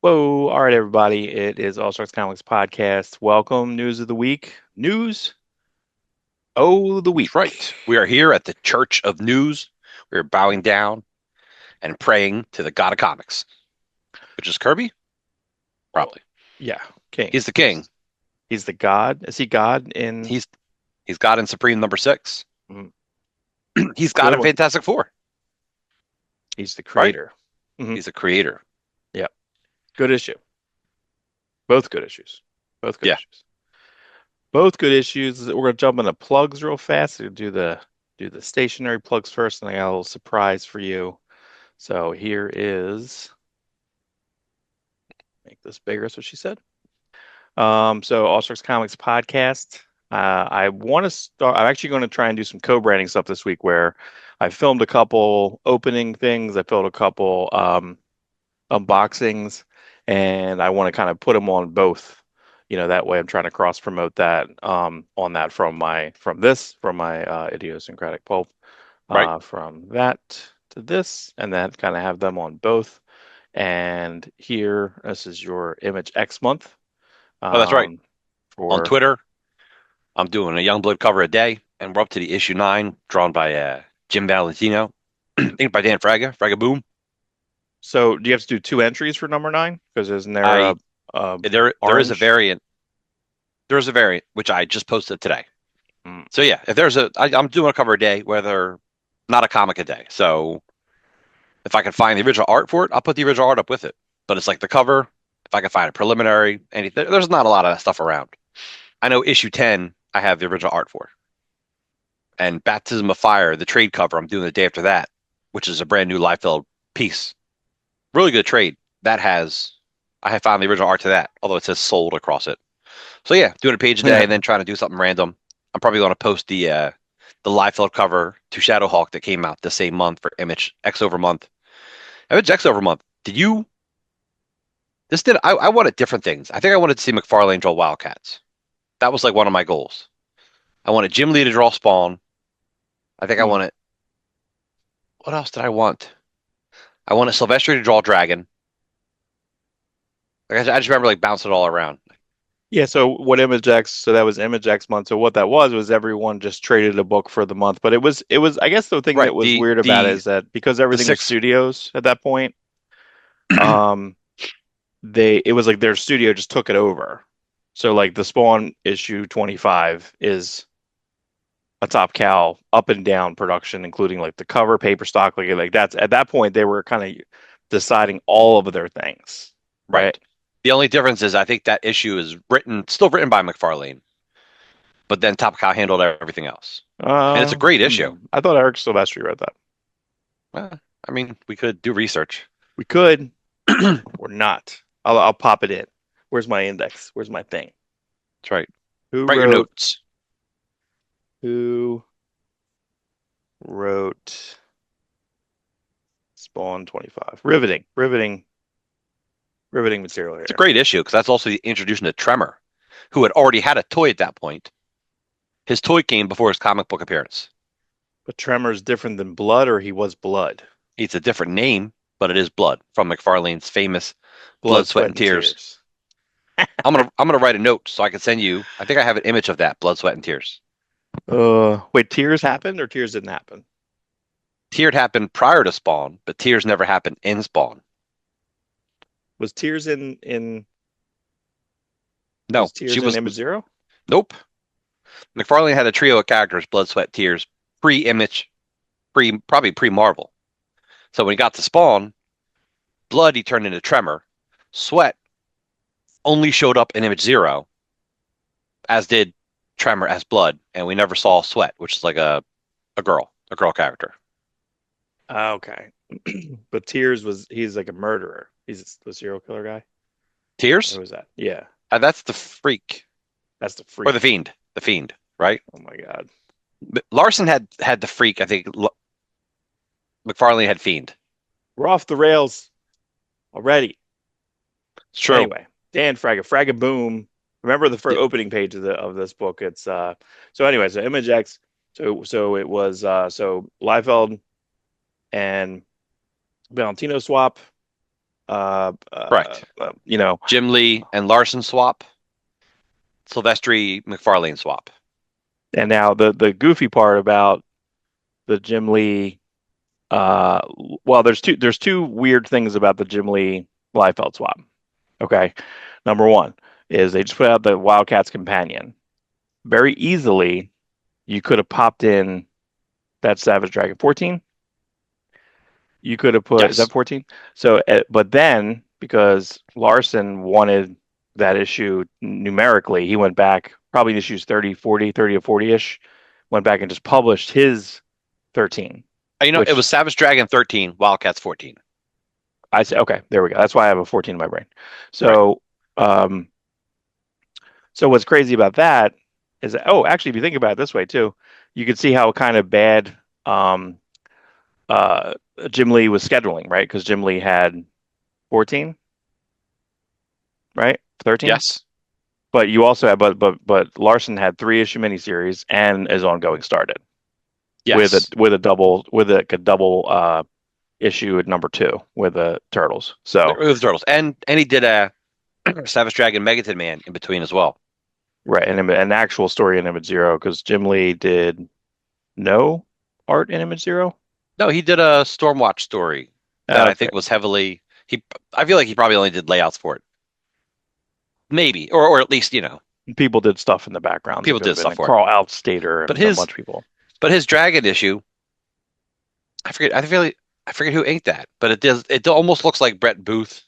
Whoa. All right, everybody. It is Awestruck Comics Podcast. Welcome. News of the week. News. Oh, the That's week. right. We are here at the Church of News. We are bowing down and praying to the God of comics, which is Kirby? Oh, Probably. yeah. King. He's the king. He's the God. Is he God in He's he's God in Supreme number six. mm, He's God good in one? Fantastic Four, He's the right? creator. Hmm. He's a creator. Yeah. Good issue. Both good issues. Both good Yeah. issues. Both good issues. We're gonna jump into plugs real fast. Do the stationary plugs first, and I got a little surprise for you. So here is make this bigger. That's what she said. So All Stars Comics podcast. I want to start. I'm actually going to try and do some co-branding stuff this week where I filmed a couple opening things. I filmed a couple unboxings, and I want to kind of put them on both. That way I'm trying to cross promote that on that from my idiosyncratic pulp, Right. from that to this, and then kind of have them on both. And here, this is your Image X month Oh, that's right. um, On for Twitter, I'm doing a Youngblood cover a day, and we're up to the issue 9, drawn by Jim Valentino, inked by Dan Fraga Boom. so do you have to do two entries for number nine? Because isn't there I a there is a orange? variant. There is a variant which I just posted today. Mm. So yeah, if there's I'm doing a cover a day, whether not a comic a day. So if I can find the original art for it, I'll put the original art up with it. But it's like the cover. If I can find a preliminary, anything, there's not a lot of that stuff around. I know issue 10, I have the original art for, and Baptism of Fire, the trade cover, I'm doing the day after that, which is a brand new Liefeld piece. Really good trade. I have found the original art to that, although it says sold across it. So yeah, doing a page a day Yeah. and then trying to do something random. I'm probably going to post the Liefeld cover to Shadowhawk that came out the same month for Image X over month. Image X over month. Did you? This did. I wanted different things. I think I wanted to see McFarlane draw Wildcats. That was like one of my goals. I wanted Jim Lee to draw Spawn. I think I Hmm. wanted. What else did I want? I wanted Silvestri to draw Dragon. Like I just remember like bouncing it all around. Yeah, so what Image X, so that was Image X month. So what that was everyone just traded a book for the month. But it was I guess the thing that Right. was The weird about it the is that because the everything was six. studios at that point, um it was like their studio just took it over. So like the Spawn issue 25 is a Top Cow up and down production, including like the cover, paper stock, like that's at that point they were kind of deciding all of their things, right? Right. The only difference is I think that issue is still written by McFarlane, but then Top Cow handled everything else. And it's a great issue. I thought Eric Silvestri wrote that. I mean, we could do research. We could or not. I'll pop it in. Where's my index? Where's my thing? That's right. Who Write your wrote? notes. Who wrote Spawn 25? Riveting material It's a here. great issue because that's also the introduction to Tremor, who had already had a toy at that point. His toy came before his comic book appearance. But Tremor's different than Blood, or he was Blood. It's a different name, but it is Blood from McFarlane's famous Blood, Blood, Sweat, Sweat, and and Tears. Tears. I'm gonna write a note so I can send you. I think I have an image of that Blood, Sweat, and Tears. Wait, Tears happened or Tears didn't happen? Tears happened prior to Spawn, but Tears never happened in Spawn. Was Tears in No, was she Tears in was. Image Zero? Nope. McFarlane had a trio of characters: Blood, Sweat, Tears, pre-Image, probably pre-Marvel. So when he got to Spawn, Blood he turned into Tremor. Sweat only showed up in Image Zero, as did Tremor as Blood, and we never saw Sweat, which is like a girl character. Okay. But Tears he's like a murderer. He's the serial killer guy. Or Tears? was that? Yeah, That's the Freak that's the or the freak. Fiend. The Fiend, right? Oh my God. But Larson had the Freak. I think McFarlane had Fiend. We're off the rails already. It's true. Anyway, Dan Fragga Boom. Remember the first Yeah. opening page of this book. It's so anyway, so Image X. So it was so Liefeld and Valentino swap. Correct. you know, Jim Lee and Larson swap, Silvestri McFarlane swap. and now the goofy part about the Jim Lee, uh, well, there's two weird things about the Jim Lee Liefeld swap. Okay, number one is they just put out the Wildcats companion. Very easily, you could have popped in that Savage Dragon 14. You could have put, is that Yes. 14? So, but then because Larson wanted that issue numerically, he went back probably in issues 30, 40, 30 to 40-ish, went back and just published his 13, It which was Savage Dragon 13, Wildcats 14. I said, okay, there we go. That's why I have a 14 in my brain. Right. So, um, so what's crazy about that is that, oh, actually, if you think about it this way too, you can see how kind of bad um, uh, Jim Lee was scheduling, right? Because Jim Lee had 14, right? 13. Yes. But you also have, but Larson had 3-issue miniseries and his ongoing started with a Yes. with a double with a double issue at number 2 with the Turtles. So With the Turtles. And he did a Savage Dragon Megaton Man in between as well. right, and an actual story in Image Zero because Jim Lee did no art in Image Zero. No, he did a Stormwatch story that I Okay, think was heavily he I feel like he probably only did layouts for it. Maybe. Or at least, people did stuff in the backgrounds. It people could have did been stuff a for it. Carl Altstater But and a his bunch of people. but his Dragon issue, I forget who inked that, but it almost looks like Brett Booth.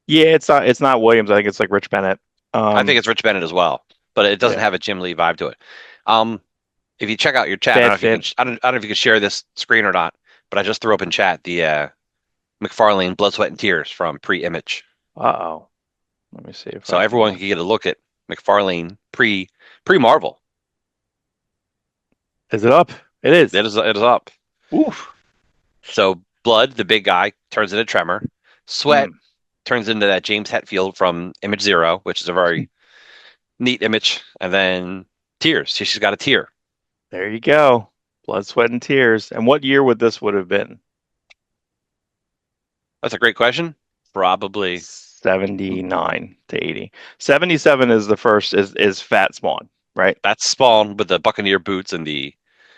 Yeah, it's not Williams. I think it's like Rich Bennett. I think it's Rich Bennett as well, but it doesn't Yeah, have a Jim Lee vibe to it. Um, if you check out your chat, I don't Fat know if you can. Finch. I don't know if you can share this screen or not, but I just threw up in chat the McFarlane Blood, Sweat, and Tears from pre-Image, Uh-oh. Let me see if so I everyone can. can get a look at McFarlane pre Marvel. Is it up? It is. It is up. Oof. So Blood, the big guy, turns into Tremor. Sweat Mm. turns into that James Hetfield from Image Zero, which is a very neat image, and then Tears. She's got a tear. There you go. Blood, sweat, and tears. And what year would have been? That's a great question. Probably 79 to 80. 77 is the first is Fat Spawn, right? that's Spawn with the Buccaneer boots and the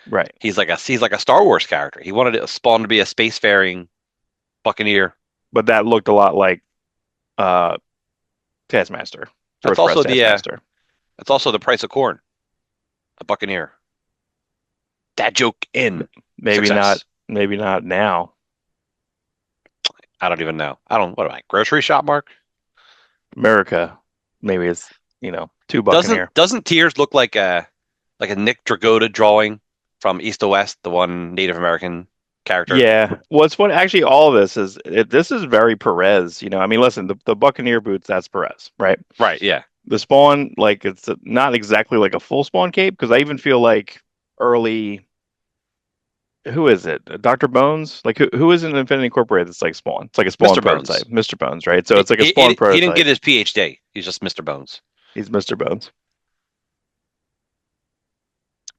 Right. he's like a Star Wars character. He wanted Spawn to be a spacefaring Buccaneer. But that looked a lot like uh Taskmaster. That's George Press also the Taskmaster. that's also the price of corn. A Buccaneer. That joke in Maybe not success. maybe not now. I don't even know. I don't. What am I? Grocery shop, Mark? America, maybe it's, two Doesn't Buccaneer. doesn't Tears look like a Nick Dragotta drawing from East to West, the one Native American character? Yeah. Well, it's what actually all of this is very Perez. I mean, listen, the Buccaneer boots, that's Perez, right? Right. Yeah. The Spawn, like it's not exactly like a full Spawn cape because I even feel like early, who is it? Dr. Bones? Like who is in Infinity Incorporated? It's like Spawn. It's like a Spawn Mr. Bones. prototype, Mr. Bones, right? So He, it's like a he, Spawn he didn't prototype. get his PhD. He's just Mr. Bones. He's Mr. Bones.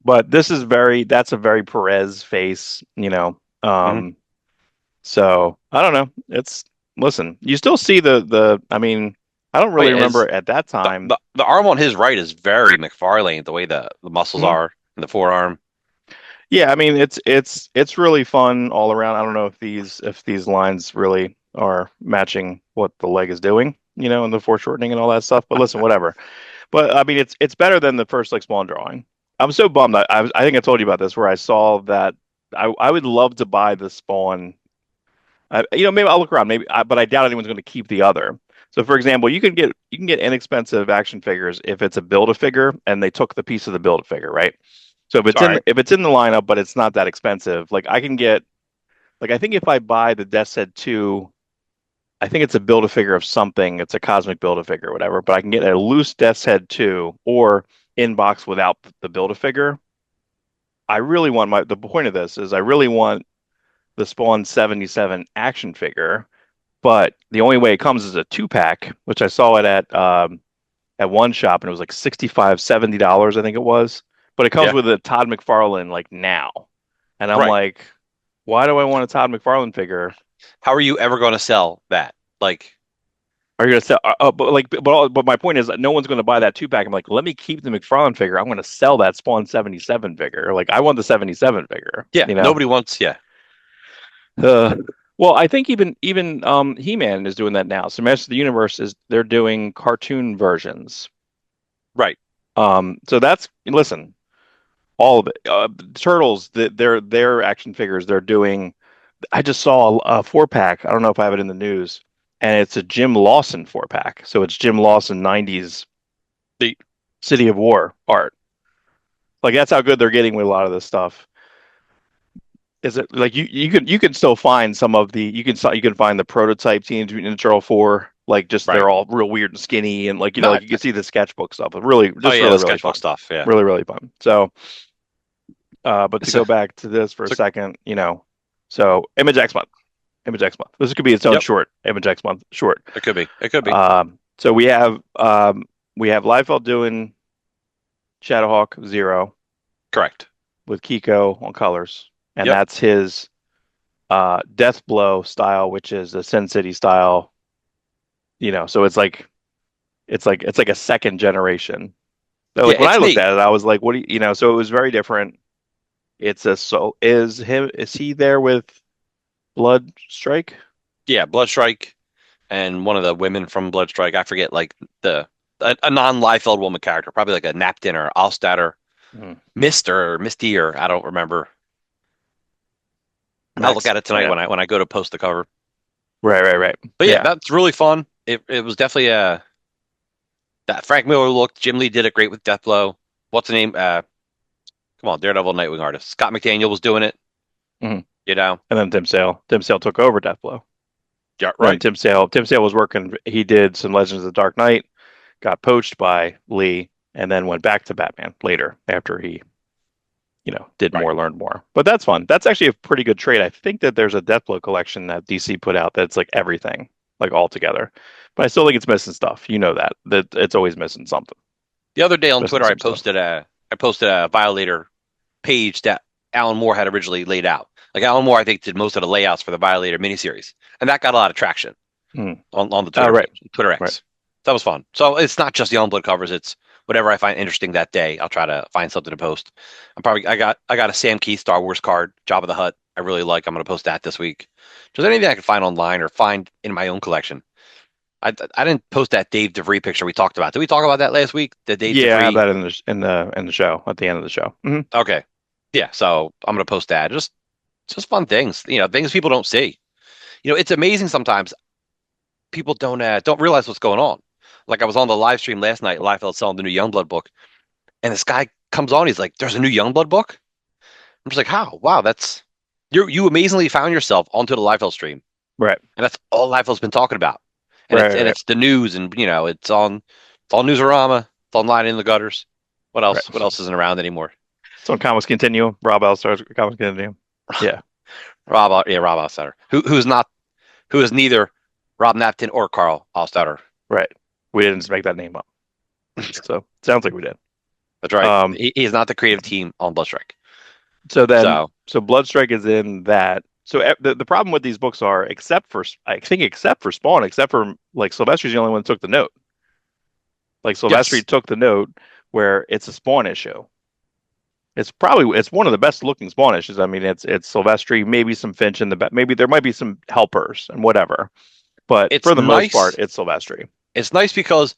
But that's a very Perez face. Hmm. So I don't know. Listen, you still see I mean, I don't Oh really yeah, remember his at that the, time. the the arm on his right is very McFarlane. The way the muscles Mhm. are in the forearm. Yeah, I mean it's really fun all around. I don't know if these lines really are matching what the leg is doing, and the foreshortening and all that stuff. But listen, whatever. But I mean, it's better than the first like Spawn drawing. I'm so bummed. I think I told you about this where I saw that I would love to buy the Spawn. Maybe I'll look around. But I doubt anyone's going to keep the other. So, for example, you can get inexpensive action figures if it's a Build-A-Figure and they took the piece of the Build-A-Figure, right? So if it's All in right. if it's in the lineup, but it's not that expensive, like I can get like I think if I buy the Death's Head 2, I think it's a Build-A-Figure of something. It's a cosmic Build-A-Figure or whatever, but I can get a loose Death's Head 2 or in box without the Build-A-Figure. I really want the point of this is I really want the Spawn 77 action figure, but the only way it comes is a 2-pack, which I saw it at one shop and it was like 65, $70, I think it was. But it comes Yeah. with a Todd McFarlane like now. And I'm Right. like, why do I want a Todd McFarlane figure? How are you ever going to sell that? Like, Are you gonna sell? But my point is that no one's gonna buy that two pack. I'm like, let me keep the McFarlane figure. I'm gonna sell that Spawn 77 figure. Like, I want the 77 figure. yeah, You know. nobody wants, yeah, Uh, well, I think even He-Man is doing that now. So Masters of the Universe is they're doing cartoon versions. right. So that's listen, all of it. Turtles, their action figures they're doing. I just saw a four pack. I don't know if I have it in the news, and it's a Jim Lawson four pack. So it's Jim Lawson 90s The, City of War art. Like that's how good they're getting with a lot of this stuff. Is it like you can still find some of the you can find the prototype Teenage Mutant Ninja Turtle 4 like just right. they're all real weird and skinny and like No, like you can see the sketchbook stuff. But really oh just yeah, really the really sketchbook fun. stuff. Yeah. Really fun. So but to It's a, go back to this for a it's a, second, so Image X month. Image X month. This could be its own yep, short, Image X month short. it could be. It could be. So we have Liefeld doing Shadowhawk Zero Correct. with Kiko on colors. And Yep. that's his Death Blow style, which is a Sin City style. So it's like a second generation. So, Yeah, like when I it's looked neat. at it, I was like, what do so it was very different. It's a so is he there with Blood Strike? Yeah, Bloodstrike and one of the women from Bloodstrike. I forget, like a non-Liefeld woman character, probably like a Napton or Alstadt, Mhm. Mister or Misty, or I don't remember. I'll look Max. at it Oh tonight yeah. when I go to post the cover. Right. But yeah, Yeah. that's really fun. It was definitely that Frank Miller look. Jim Lee did it great with Deathblow. What's the name? Come on, Daredevil Nightwing artist. Scott McDaniel was doing it, hmm you know. And then Tim Sale took over Deathblow. Yeah, Then right. Tim Sale was working. He did some Legends of the Dark Knight, got poached by Lee, and then went back to Batman later after he, did Right. more, learned more. But that's fun. That's actually a pretty good trade. I think that there's a Deathblow collection that DC put out that's like everything, like all together. But I still think it's missing stuff. You know that it's always missing something. The other day It's on missing Twitter, some stuff. I posted a Violator page that Alan Moore had originally laid out. Like Alan Moore, I think, did most of the layouts for the Violator miniseries, and that got a lot of traction Hmm. on the Oh, Twitter right, page, Twitter right. X. That was fun. So it's not just the Youngblood covers; it's whatever I find interesting that day. I'll try to find something to post. I got a Sam Key Star Wars card, Jabba the Hutt. I really like. I'm going to post that this week. Just anything I can find online or find in my own collection. I didn't post that Dave DeVry picture we talked about. Did we talk about that last week? The Dave Yeah, I have DeVry. that in the show at the end of the show. Okay. Yeah, so I'm gonna post that. Just fun things, things people don't see. It's amazing sometimes people don't realize what's going on. Like I was on the live stream last night, Liefeld selling the new Youngblood book, and this guy comes on, he's like, "There's a new Youngblood book." I'm just like, "How? Wow, that's you amazingly found yourself onto the Liefeld stream, Right, and that's all Liefeld's been talking about, and right, it's and right, it's the news, and it's on Newsarama, it's online in the gutters. What else? What right. else isn't around anymore? It's on Comics Continuum. Rob Alstars Comics Continuum. Yeah, Rob Alstatter, who is neither Rob Napton or Carl Alstatter. right. We didn't just make that name up. So sounds like we did. That's right. Um, He is not the creative team on Bloodstrike. so then, So so Bloodstrike is in that. So the problem with these books are, except for Spawn, except for like Sylvester's the only one that took the note. Like yes, Sylvester took the note where it's a Spawn issue. It's one of the best looking Spawn issues. I mean, it's Sylvester, maybe some Finch in the back, maybe there might be some helpers and whatever, but it's for the most part, nice. it's Sylvester. It's nice because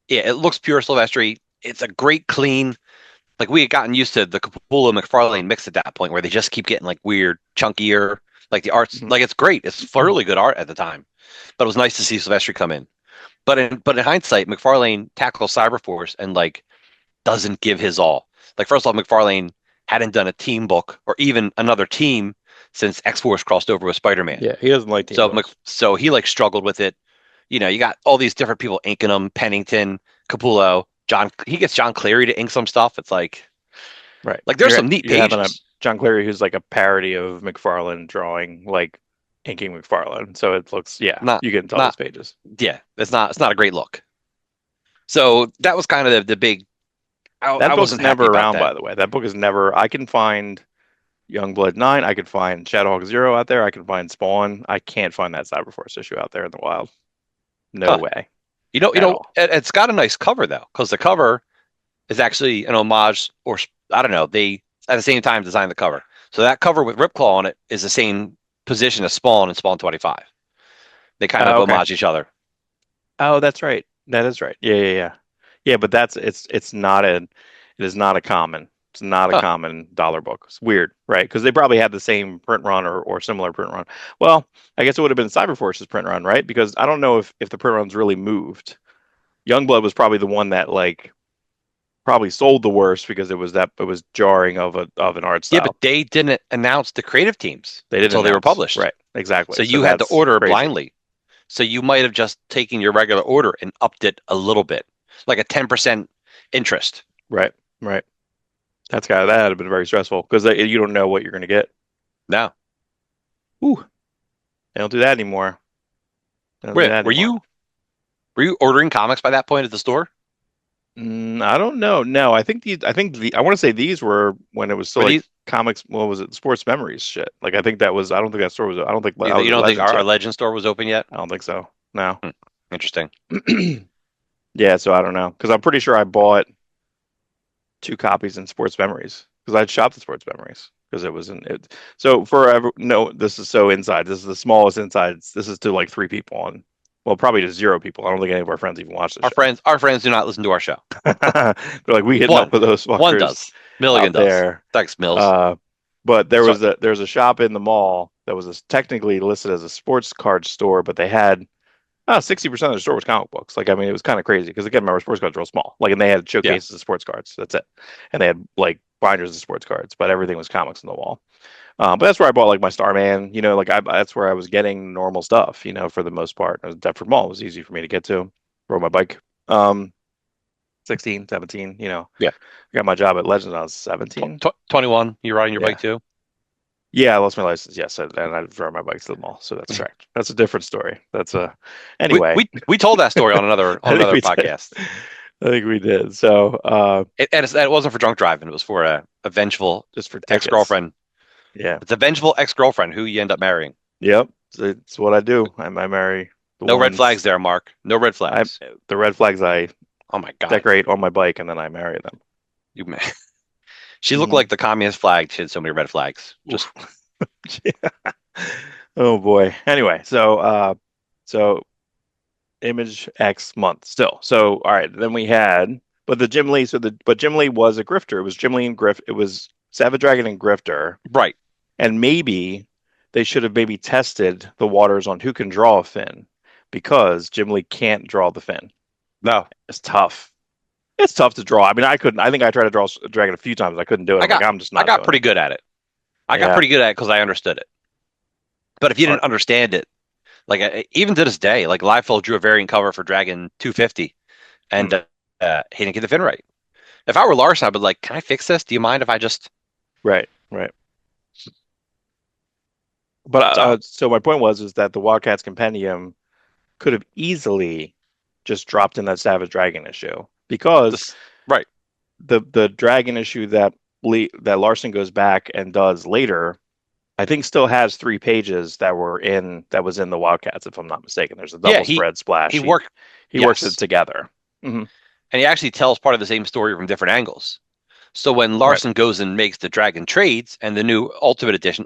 yeah, it looks pure Silvestri. It's a great clean. Like we had gotten used to the Capullo McFarlane mix at that point, where they just keep getting like weird, chunkier. Like the art's Mhm. like it's great. It's really good art at the time, but it was nice to see Silvestri come in. But in hindsight, McFarlane tackles Cyberforce and like doesn't give his all. Like first off, McFarlane hadn't done a team book or even another team since X Force crossed over with Spider-Man. Yeah, he doesn't like team books. So he like struggled with it. You got all these different people inking them, Pennington, Capullo, John. He gets John Cleary to ink some stuff. It's Right. like there's some neat You're having a pages. John Cleary who's like a parody of McFarlane drawing, like inking McFarlane. So it looks, yeah, Not you can tell those not pages. yeah, it's not a great look. So that was kind of the big. I That book's wasn't happy never about around, that. by the way. That book is never. I can find. Youngblood 9. I could find Shadowhawk Zero out there. I can find Spawn. I can't find that Cyberforce issue out there in the wild. No Huh. way You at know, all. it's got a nice cover though, because the cover is actually an homage, or I don't know, they at the same time designed the cover. So that cover with Ripclaw on it is the same position as Spawn and Spawn 25. They kind of Okay. homage each other. Oh, that's right. That is right. Yeah, yeah, yeah. Yeah, but it's not it is not a common. It's not a Huh. common dollar book. It's weird, right? Because they probably had the same print run or similar print run. Well, I guess it would have been Cyberforce's print run, right? Because I don't know if the print runs really moved. Youngblood was probably the one that like probably sold the worst because it was jarring of an art Yeah, but style. they didn't announce the creative teams They didn't until they were announce. published. Right. Exactly. So So you had to that's order crazy. blindly. So you might have just taken your regular order and upped it a little bit, like a 10% interest. Right. Right. That had been very stressful because you don't know what you're going to get. No. Ooh, they don't do that anymore. They don't do Wait, that anymore. were you ordering comics by that point at the store? I don't know. No, I want to say these were when it was still Were like these comics. What was it? Sports Memories shit. Like I think that was. I don't think that store was. I don't think I was you at don't think Legends our yet. Legend store was open yet? I don't think so. No. Hmm. Interesting. Yeah, so I don't know because I'm pretty sure I bought two copies in Sports Memories because I'd shopped at Sports Memories because it was in it. So forever. No, this is so inside. This is the smallest inside. This is to like three people on. Well, probably to zero people. I don't think any of our friends even watch the show. Our friends do not listen to our show. They're like we hitting up One. with those One fuckers does. Milligan out does. there. Thanks, Mills. Uh, but So there's a shop in the mall that was technically listed as a sports card store, but they had 60% of the store was comic books. Like I mean, it was kind of crazy because again, remember sports cards are real small. Like and they had yeah. showcases of sports cards. That's it, and they had like binders of sports cards, but everything was comics on the wall. But that's where I bought like my Starman. You know, like that's where I was getting normal stuff. You know, for the most part, it was Deptford Mall. It was easy for me to get to. Rode my bike. 16, 17. You know, Yeah. I got my job at Legends when I was 17. 21, you're riding your bike Yeah. too? Yeah, I lost my license. Yes, and I drove my bike to the mall. So that's correct. That's a different story. That's a anyway. We told that story on I think another we did. podcast. I think we did. So It wasn't for drunk driving. It was for a vengeful just for tickets. ex-girlfriend. Yeah. It's a vengeful ex-girlfriend who you end up marrying. Yep. It's what I do. I marry the No red flags ones there, Mark. No red I flags. the red flags I Oh my God. decorate on my bike and then I marry them. You ma- She looked Hmm. like the communist flag. She had so many red flags. Just Yeah. Oh boy. Anyway, so Image X month still. So all right, then we had but the Jim Lee but Jim Lee was a grifter. It was Jim Lee and Griff. It was Savage Dragon and Grifter. right. And maybe they should have maybe tested the waters on who can draw a fin because Jim Lee can't draw the fin. No. It's tough. It's tough to draw. I mean, I couldn't. I think I tried to draw a dragon a few times. I couldn't do it. I I'm like, got I'm just I not got doing pretty it. good at it. I got Yeah. pretty good at it because I understood it. But if you All didn't understand it, like even to this day, like Liefeld drew a variant cover for Dragon 250, and right. he didn't get the fin right. If I were Larson, I'd be like, "Can I fix this? Do you mind if I just?" Right. Right. But So so my point was is that the Wildcats Compendium could have easily just dropped in that Savage Dragon issue because this, right? the dragon issue that Larson goes back and does later, I think still has 3 pages that was in the Wildcats, if I'm not mistaken. There's a Yeah, double spread splash. he worked. He works it Yes, together. Hmm. and he actually tells part of the same story from different angles. So when Right. Larson goes and makes the Dragon trades, and the new Ultimate Edition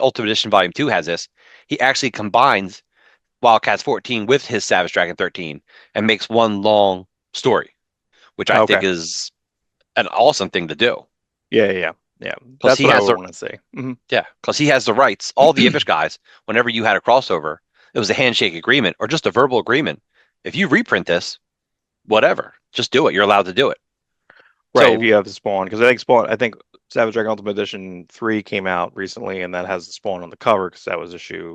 Volume 2 has this, he actually combines Wildcats 14 with his Savage Dragon 13 and makes one long story, which I Okay. think is an awesome thing to do. Yeah, yeah, yeah. Yeah. Because That's he what I has would the want to say. Hmm. Yeah, because he has the rights. All the Impish guys, whenever you had a crossover, it was a handshake agreement or just a verbal agreement. If you reprint this, whatever, just do it. You're allowed to do it. Right. If So you have the Spawn, because I think Savage Dragon Ultimate Edition 3 came out recently, and that has the Spawn on the cover because that was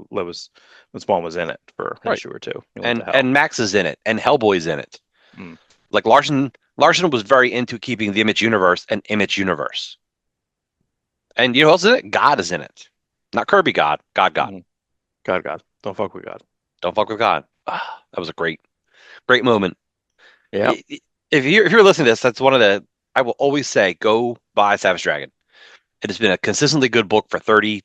when Spawn was in it for an right, issue or two. He went to and hell. Max is in it, and Hellboy's in it. Mm. Like Larson was very into keeping the Image universe an Image universe. And you know who else is in it? God is in it. Not Kirby God, God. Mhm. God, God, don't fuck with God. Don't fuck with God. That was a great moment. Yeah. If you're listening to this, that's one of the I will always say go buy Savage Dragon. It has been a consistently good book for 30,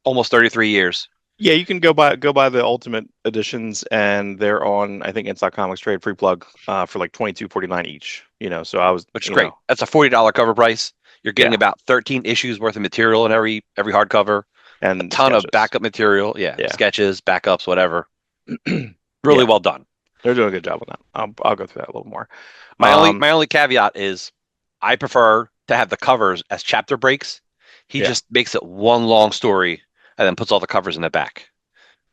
almost 33 years, Yeah, you can go buy the Ultimate editions, and they're on I think Inside Comics Trade free plug for like 22.49 each. So I was which is great. That's a $40 cover price. You're getting yeah, about 13 issues worth of material in every hardcover, a and ton of sketches. backup material. Yeah, Yeah. sketches, backups, whatever. Really Yeah, well done. they're doing a good job on that. I'll go through that a little more. My only Um, my only caveat is I prefer to have the covers as chapter breaks. He yeah, just makes it one long story and then puts all the covers in the back.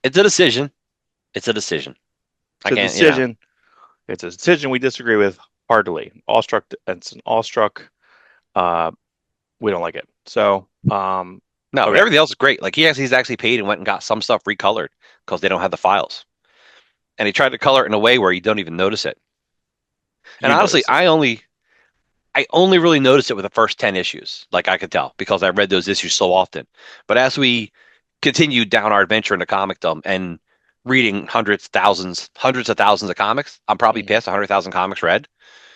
It's a decision. It's a decision. I it's a can't. decision. It's a decision we disagree with heartily. Awestruck, it's an awestruck. Uh, we don't like it. So, No, but okay, everything else is great. Like he's actually paid and went and got some stuff recolored because they don't have the files. And he tried to color it in a way where you don't even notice it. And you honestly, notice it. I only really noticed it with the first 10 issues. Like I could tell because I read those issues so often. But as we continued down our adventure into comicdom and reading hundreds of thousands of comics, I'm probably Hmm. past 100,000 comics read.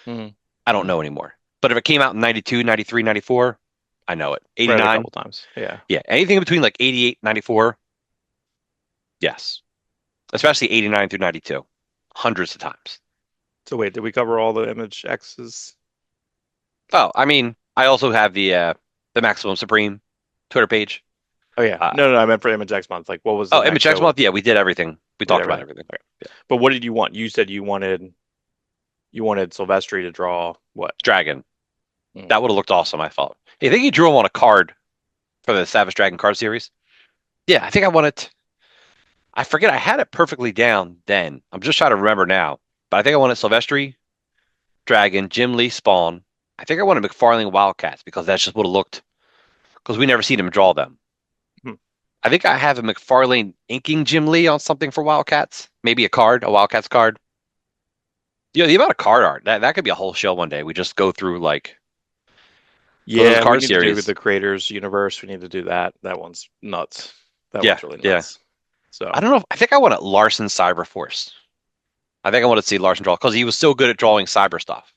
Hmm. I don't know anymore. But if it came out in 92, 93, 94, I know it. Read it a 89, couple times. Yeah. yeah. Anything between like 88, 94, yes. Especially 89 through 92, hundreds of times. So wait, did we cover all the Image X's? Oh, I mean, I also have the Maximum Supreme Twitter page. Oh yeah, Uh, no, I meant for Image X month. Like, what was the oh, Image next? X So month. Yeah, we did everything. We we did talked about everything. everything. Okay. But what did you want? You said you wanted Silvestri to draw what? Dragon. Mm. That would have looked awesome, I thought. I think he drew him on a card for the Savage Dragon card series. Yeah, I think I wanted. I forget. I had it perfectly down then. I'm just trying to remember now. But I think I wanted Silvestri, Dragon, Jim Lee, Spawn. I think I wanted McFarlane Wildcats because that's just would have looked. Because we never seen him draw them. Hmm. I think I have a McFarlane inking Jim Lee on something for Wildcats. Maybe a card, a Wildcats card. Yeah, the amount of card art that could be a whole show one day. We just go through like those Yeah, we card need to do series. the Creators Universe. We need to do that. That one's nuts. That Yeah, one's really yeah. nuts. I So don't know. I think I wanted Larson Cyber Force. I think I wanted to see Larson draw because he was so good at drawing cyber stuff.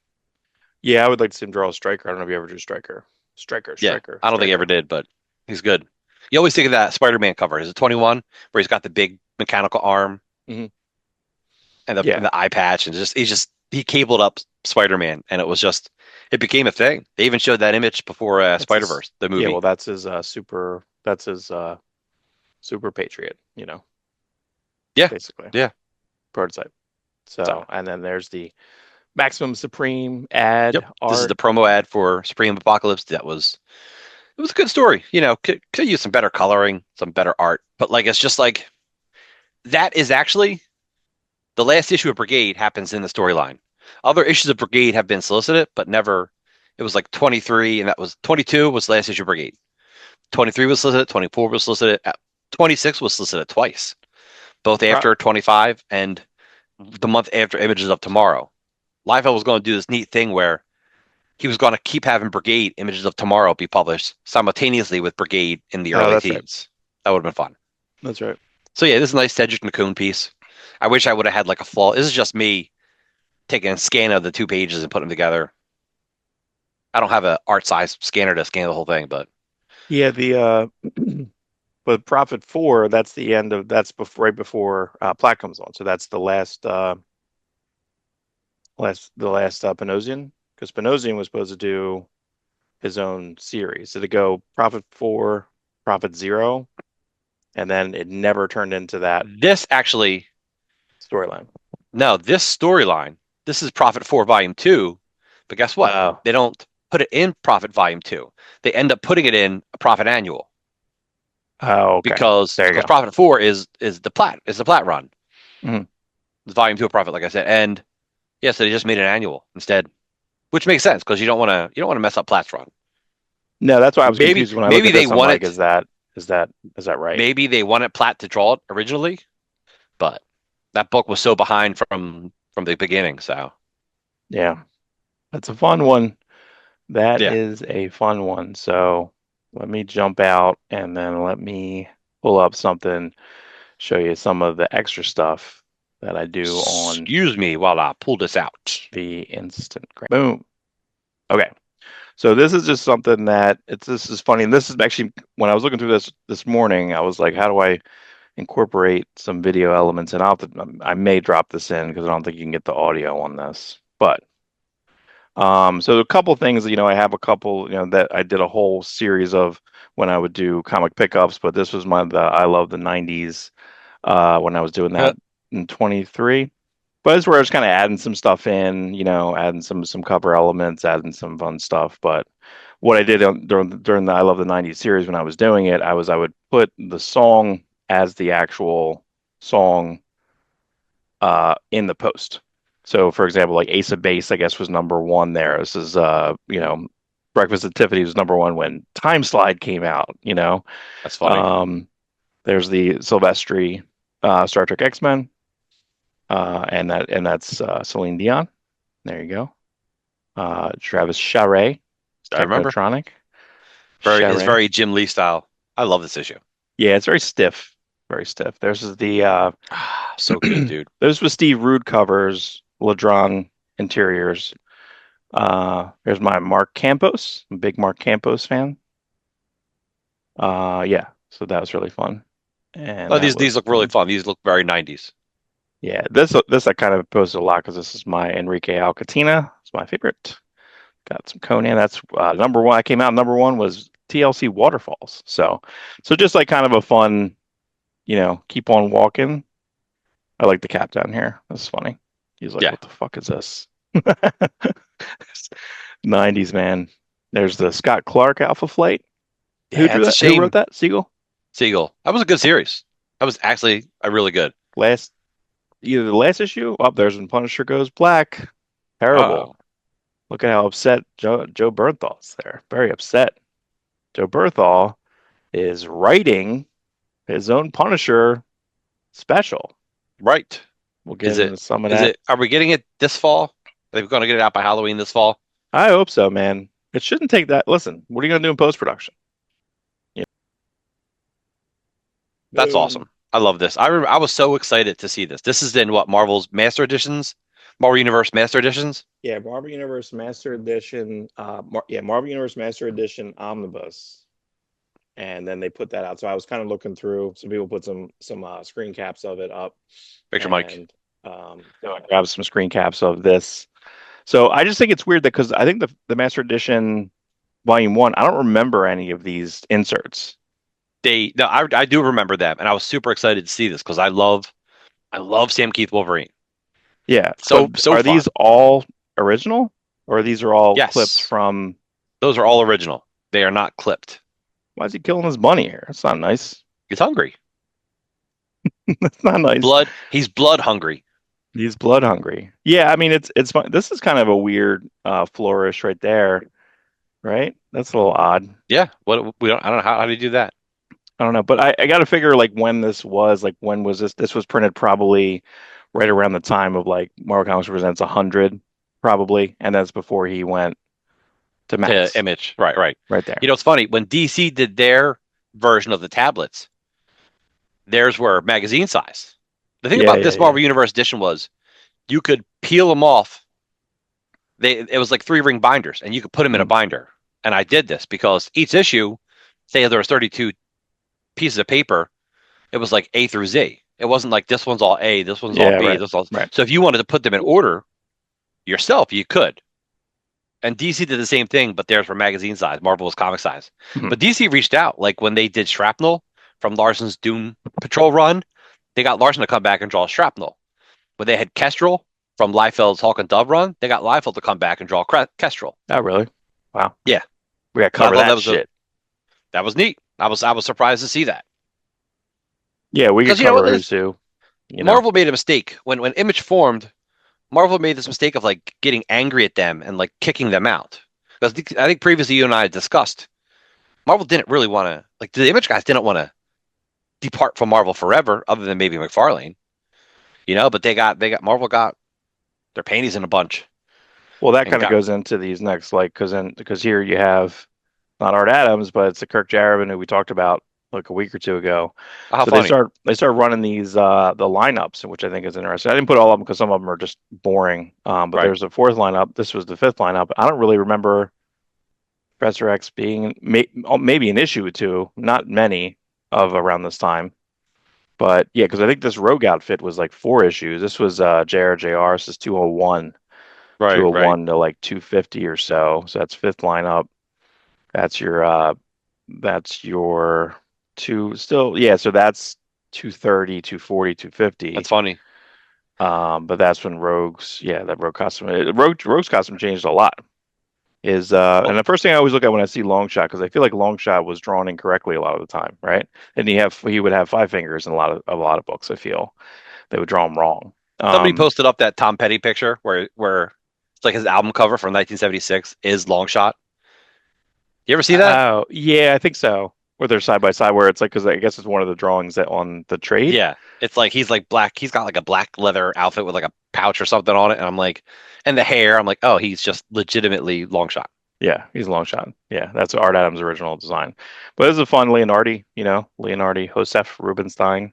yeah, I would like to see him draw a Striker. I don't know if you ever drew Striker. Striker, Yeah, Striker, I don't think he ever Striker. did, but he's good. You always think of that Spider-Man cover. Is it 21 where he's got the big mechanical arm Hmm. and Yeah, the eye patch and he cabled up Spider-Man and it became a thing. They even showed that image before that's his. Spider-Verse, the Yeah, well, movie. that's his super. That's his super Patriot. Yeah, Basically yeah. prototype. So, So, and then there's the Maximum Supreme ad yep. This is art. the promo ad for Supreme Apocalypse. It was a good story. Could use some better coloring, some better art, but like it's just like that is actually the last issue of Brigade happens in the storyline. Other issues of Brigade have been solicited, but never. It was like 23, and that was 22 was the last issue of Brigade. 23 was solicited, 24 was solicited, 26 was solicited twice, both Pro- after 25 and the month after Images of Tomorrow. Liefeld was going to do this neat thing where he was going to keep having Brigade Images of Tomorrow be published simultaneously with Brigade in the oh, early that's right. teens. That would have been fun. That's right. So yeah, this is a nice Cedric Nacune piece. I wish I would have had like a flaw. This is just me taking a scan of the two pages and putting them together. I don't have an art size scanner to scan the whole thing, but Yeah, the but Prophet 4, that's the end of that's before right before Platt comes on. So that's the last Panosian, because Panosian was supposed to do his own series. Did it go Prophet 4, Prophet 0, and then it never turned into that this actually, storyline. no, this storyline, this is Prophet 4 Volume 2, but guess what? Oh, They don't put it in Prophet Volume 2. They end up putting it in a Prophet Annual oh, okay. because There you because go. Prophet 4 is the Platt run. Mhm. It's Volume 2 of Prophet, like I said. And yeah, so they just made an annual instead, which makes sense because you don't want to mess up Platt's run. No, that's why I was Maybe confused when I look maybe at they this. I'm like, wanted is that right? maybe they wanted Platt to draw it originally, but that book was so behind from the beginning. So Yeah, that's a fun one. That yeah, is a fun one. So let me jump out and then let me pull up something, show you some of the extra stuff that I do on excuse me while I pull this out. the Instagram. Boom. Okay. So this is just something that this is funny. And this is actually when I was looking through this morning, I was like, how do I incorporate some video elements? And I may drop this in because I don't think you can get the audio on this. But so a couple things, I have a couple, that I did a whole series of when I would do comic pickups, but this was the I love the 90s when I was doing that in 23. But it's where I was kind of adding some stuff in, adding some cover elements, adding some fun stuff. But what I did during the I Love the 90s series when I was doing it, I would put the song as the actual song in the post. So for example, like Ace of Base, I guess was number one there. This is Breakfast at Tiffany was number one when Time Slide came out. That's funny. Um, there's the Silvestri Star Trek X-Men. That's Celine Dion. There you go. Travis Charest, I remember. Technotronic. It's Charest. very Jim Lee style. I love this issue. Yeah, it's very stiff. Very stiff. There's the So good, dude. those was Steve Rude covers, Ladron interiors. There's my Mark Campos. I'm a big Mark Campos fan. Yeah, so that was really fun. And Oh, that these was look really fun. These look very 90s. yeah, this I kind of posted a lot because this is my Enrique Alcatina. It's my favorite. Got some Conan. That's number one. I came out number one was TLC Waterfalls. So just like kind of a fun, keep on walking. I like the cap down here. That's funny. He's like, Yeah. what the fuck is this? 90s, man. There's the Scott Clark Alpha Flight. Who Yeah, drew it's a that? Who wrote shame. that? Siegel? Siegel. That was a good series. That was actually a really good. Last, either the last issue. Oh, there's when Punisher goes black. Terrible. Oh, Look at how upset Joe Bernthal's there. Very upset. Joe Berthal is writing his own Punisher special. right. We'll get into some of Is that. it, are we getting it this fall? Are they going to get it out by Halloween this fall? I hope so, man. It shouldn't take that. Listen, what are you gonna do in post production? Yeah. That's Boom. awesome. I love this. I remember I was so excited to see this. This is in what Marvel's Master Editions, Marvel Universe Master Editions. Yeah, Marvel Universe Master Edition. Marvel Universe Master Edition Omnibus, and then they put that out. So I was kind of looking through. Some people put some screen caps of it up, Picture Mike. and so I grabbed some screen caps of this. So I just think it's weird that because I think the Master Edition Volume One, I don't remember any of these inserts. No, I do remember them, and I was super excited to see this because I love Sam Keith Wolverine. Yeah, So but so are fun. these all original, or these are all clipped Yes, from? those are all original. They are not clipped. Why is he killing his bunny here? That's not nice. He's hungry. That's not nice. Blood. He's blood hungry. He's blood hungry. Yeah, I mean it's fun. This is kind of a weird flourish right there, right? That's a little odd. Yeah. What we don't. I don't know how do you do that. I don't know, but I got to figure like when this was, like when was this? This was printed probably right around the time of like Marvel Comics Presents 100, probably, and that's before he went to To Max, Image. Right. Right. right there. You know, it's funny when DC did their version of the tablets. Theirs were magazine size. The thing Yeah, about yeah, this yeah. Marvel Universe edition was you could peel them off. It was like 3 ring binders, and you could put them in a Mhm. binder. And I did this because each issue, say there was 32 pieces of paper, it was like A through Z. It wasn't like this one's all A, this one's all Yeah, B, right, this all. right. So if you wanted to put them in order yourself, you could. And DC did the same thing, but theirs were magazine size. Marvel was comic size. Mhm. But DC reached out, like when they did Shrapnel from Larson's Doom Patrol run, they got Larson to come back and draw Shrapnel. When they had Kestrel from Liefeld's Hawk and Dove run, they got Liefeld to come back and draw Kestrel. Not really. Wow, Yeah, we got to and I cover thought that shit. that was neat. I was surprised to see that Yeah, we could because you know cover what, who's who. Marvel made a mistake when Image formed. Marvel made this mistake of like getting angry at them and like kicking them out. Because I think previously you and I had discussed Marvel didn't really want to like the Image guys didn't want to depart from Marvel forever, other than maybe McFarlane, But they got Marvel got their panties in a bunch Well, that and kind of got goes into these next, like, because here you have not Art Adams, but it's the Kirk Jarabin who we talked about like a week or two ago. how So they funny. start running these the lineups, which I think is interesting. I didn't put all of them because some of them are just boring. But Right. there's a fourth lineup. This was the fifth lineup. I don't really remember. Professor X being maybe an issue or two, not many of around this time. But yeah, because I think this Rogue outfit was like 4 issues. This was JRJR. This is 201, Right, right. 201 to like 250 or so. So that's fifth lineup. That's your that's your two still yeah, so that's 230, 240, That's 250. funny. But that's when that Rogue costume, Rogue's costume changed a lot. Well, And the first thing I always look at when I see Longshot, because I feel like Longshot was drawn incorrectly a lot of the time, right? And he would have 5 fingers in a lot of books. I feel they would draw him wrong. somebody Um, posted up that Tom Petty picture where it's like his album cover from 1976 is Longshot. You ever see that? oh yeah, I think so. Where they're side by side, where it's like because I guess it's one of the drawings that on the trade. Yeah. It's like he's like black. He's got like a black leather outfit with like a pouch or something on it, and I'm like, and the hair. I'm like, oh, he's just legitimately Longshot. Yeah, he's a long shot. Yeah, that's Art Adams' original design. But this is a fun Leonardi, Leonardi, Josef Rubinstein.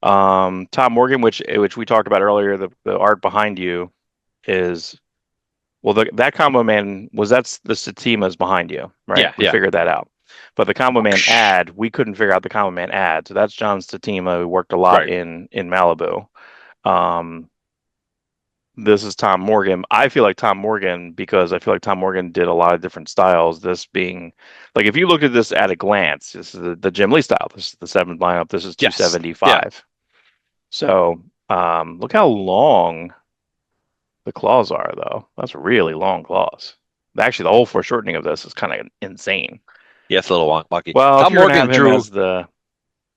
Tom Morgan, which we talked about earlier, the art behind you is well, that Combo Man that's the Satima's behind you, right? Yeah, We yeah. figured that out. But the Combo Man ad, we couldn't figure out the Combo Man ad. So that's John Statima, who worked a lot Right. in Malibu. Um, this is Tom Morgan. I feel like Tom Morgan because I feel like Tom Morgan did a lot of different styles. This being like if you look at this at a glance, this is the Jim Lee style. This is the seventh lineup. This is Yes. Yeah. 275. So look how long the claws are, though. That's really long claws. Actually, the whole foreshortening of this is kind of insane. Yeah, it's a little wonky. Well, if you're gonna have him as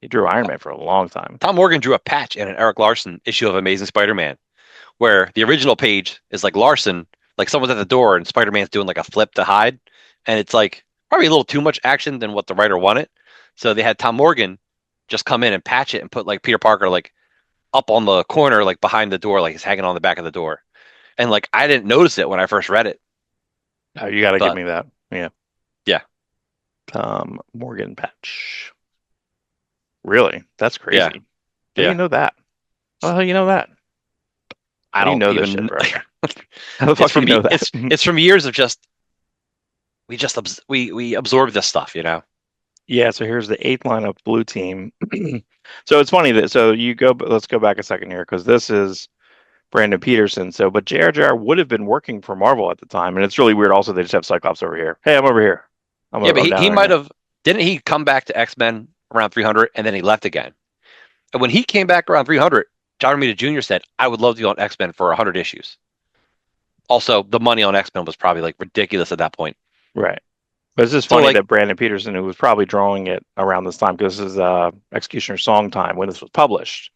he drew Iron Man for a long time. Tom Morgan drew a patch in an Eric Larson issue of Amazing Spider-Man where the original page is like Larson, like someone's at the door and Spider-Man's doing like a flip to hide, and it's like probably a little too much action than what the writer wanted. So they had Tom Morgan just come in and patch it and put like Peter Parker like up on the corner, like behind the door, like he's hanging on the back of the door. And like I didn't notice it when I first read it, Oh, you got to give but me that. Yeah, yeah, Tom Morgan patch. Really? That's yeah, crazy. How do you yeah. know that? How the hell you know that? I How do you don't know this shit, even. bro? How the It's fuck do you from know that? it's from years of just we absorb this stuff, you know. Yeah, so here's the eighth lineup blue team. So it's funny that so you go, but let's go back a second here because this is Brandon Peterson. So, but JRJR would have been working for Marvel at the time, and it's really weird. Also, they just have Cyclops over here. Hey, I'm over here. Yeah, but I'm he down might here. have didn't he come back to X-Men around 300 and then he left again. And when he came back around 300, John Romita Jr. said, "I would love to be on X-Men for 100 issues." Also, the money on X-Men was probably like ridiculous at that point. Right. But it's just So funny like, that Brandon Peterson, who was probably drawing it around this time, because this is Executioner Song time when this was published.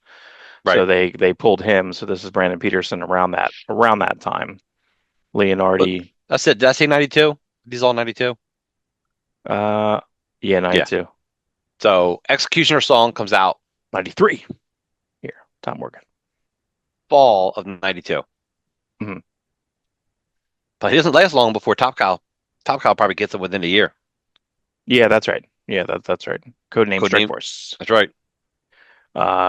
right. So they pulled him. So this is Brandon Peterson around that time. But Leonardi, that's it. Did I say 92? These all 92? uh, yeah, Yeah. 92, So Executioner Song comes out 93. Here, Tom Morgan. fall of 92. Hmm. But he doesn't last long before Top Cow. Top Cow probably gets him within a year. Yeah, that's right. Yeah, that's right. Codename Strike Codename. Force, That's right.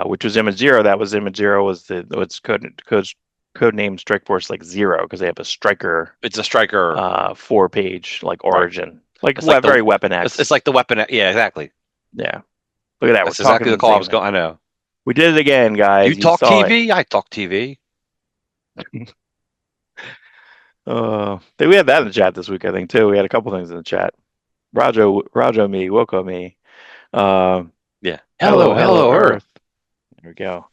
which was Image Zero. That was Image Zero was the what's codename Strike Force like Zero because they have a Striker It's a striker. 4 page like Right. origin, like It's like the very Weapon it's X. like the weapon. Yeah, exactly. Yeah, look at that. We're That's exactly talking the the call I was same. going. I know. We did it again, You guys. You talk saw it. TV, I talk TV. We had that in the chat this week, I think, too. We had a couple things in the chat. Rajo me, Woko me. Uh, Yeah. hello, Hello, hello, hello, Earth. Earth. There we go.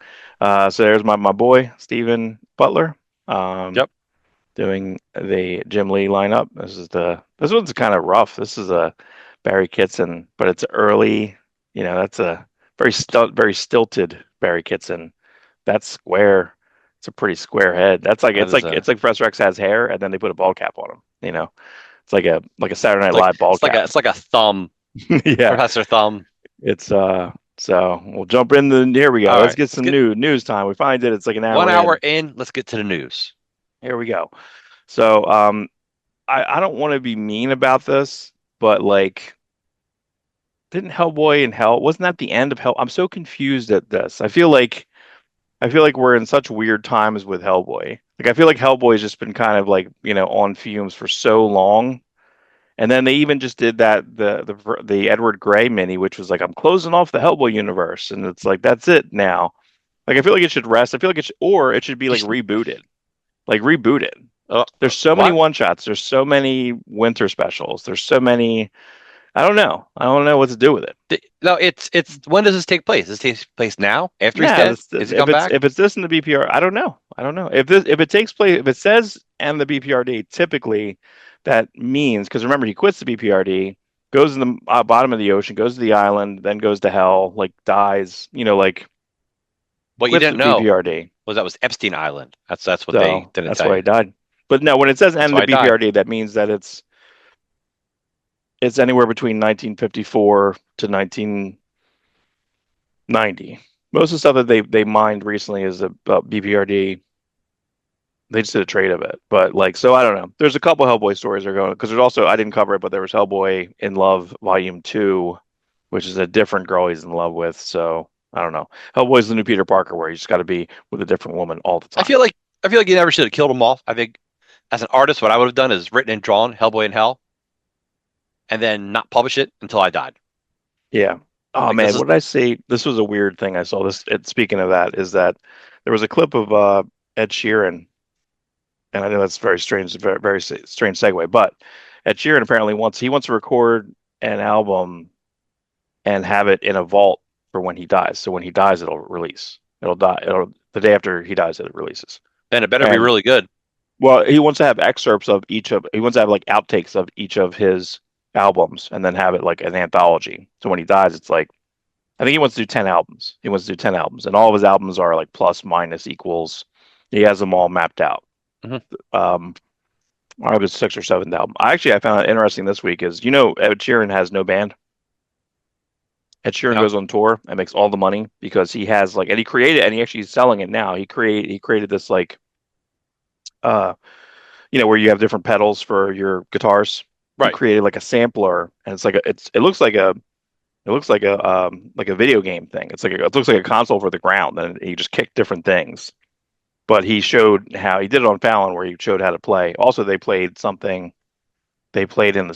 So there's my boy, Stephen Butler, um, Yep. doing the Jim Lee lineup. This one's kind of rough. This is a Barry Kitson, but it's early. That's a very stilted Barry Kitson. That's square. It's a pretty square head. That's like That it's is like a it's like Professor X has hair, and then they put a ball cap on him. It's like a Saturday Night Live ball cap. it's like a thumb, Yeah, Professor Thumb. it's So we'll jump in here we go. All Let's right. get Let's some get news time. We finally did it. It's like an 1 hour hour in. in. Let's get to the news. Here we go. So I don't want to be mean about this, but like didn't Hellboy and Hell wasn't that the end of Hell? I'm so confused at this. I feel like we're in such weird times with Hellboy. Like I feel like Hellboy's just been kind of like, on fumes for so long. And then they even just did that the Edward Gray mini, which was like I'm closing off the Hellboy universe, and it's like that's it now. Like I feel like it should rest. I feel like it should, or it should be like rebooted, like rebooted. There's so many What? one shots. There's so many winter specials. There's so many. I don't know. I don't know what to do with it. No, it's when does this take place? Does this take place now? After he's Yeah, dead? Is he if come back? it's this in the BPR, I don't know. I don't know if it takes place if it says and the BPRD. Typically, that means because remember he quits the BPRD, goes in the bottom of the ocean, goes to the island, then goes to hell, like dies. Like What you quits the didn't know BPRD. was that was Epstein Island. That's what they So didn't that's tell why you. he died. But no, when it says That's end why the he died. BPRD, that means that it's anywhere between 1954 to 1990. Most of the stuff that they mined recently is about BPRD. They just did a trade of it, but like, so I don't know. There's a couple Hellboy stories that are going because there's also I didn't cover it, but there was Hellboy in Love Volume 2, which is a different girl he's in love with. So I don't know. Hellboy's the new Peter Parker, where you just got to be with a different woman all the I time. feel like I feel like you never should have killed them all. I think as an artist, what I would have done is written and drawn Hellboy in Hell and then not publish it until I died. Yeah. Oh Like this man, is what did I say? This was a weird thing I saw. Speaking of that, is that there was a clip of Ed Sheeran, and I know that's very strange, very strange segue, but Ed Sheeran apparently wants to record an album and have it in a vault for when he dies. So when he dies, it'll release. It'll die. It'll the day after he dies, it releases. then it better be And really good. well, he wants to have excerpts of each of. He wants to have like outtakes of each of his albums, and then have it like an anthology. So when he dies, it's like I think he wants to do 10 albums. He wants to do 10 albums, and all of his albums are like plus, minus, equals. He has them all mapped out. Mhm. Um, I think it's sixth or seventh album. I found it interesting this week is Ed Sheeran has no band. Ed Sheeran No. goes on tour and makes all the money because he has like, and he created, and he actually is selling it now. He created this like, uh, where you have different pedals for your guitars. He Right. created like a sampler, and it's like it looks like a video game thing. It looks like a console for the ground, and he just kicked different things. But he showed how he did it on Fallon, where he showed how to play. Also, they played something. They played in the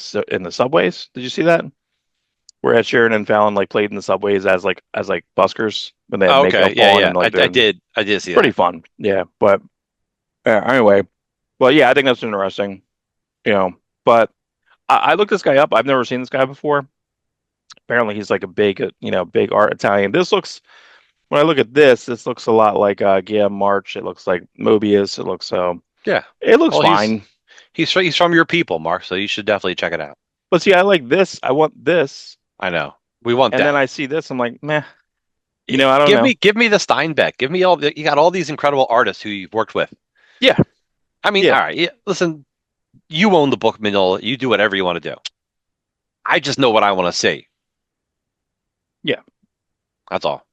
subways. Did you see that? Where Ed Sheeran and Fallon like played in the subways as like buskers when they had Oh, okay. makeup Yeah, on yeah. and like they're I did see pretty that. fun. Yeah, but anyway, well, yeah, I think that's interesting. You know, but I looked this guy up. I've never seen this guy before. Apparently, he's like a big, big art Italian. When I look at this looks a lot like Guillaume March. It looks like Mobius. Yeah. It looks Well, fine. he's from your people, Mark, so you should definitely check it out. But see, I like this. I want this, I know. We want and then that. I see this. I'm like, meh. I don't know. Give me the Steinbeck. Give me you got all these incredible artists who you've worked with. Yeah, I mean, yeah, all right, yeah, listen, you own the book mill. You do whatever you want to do. I just know what I want to see. yeah. That's all.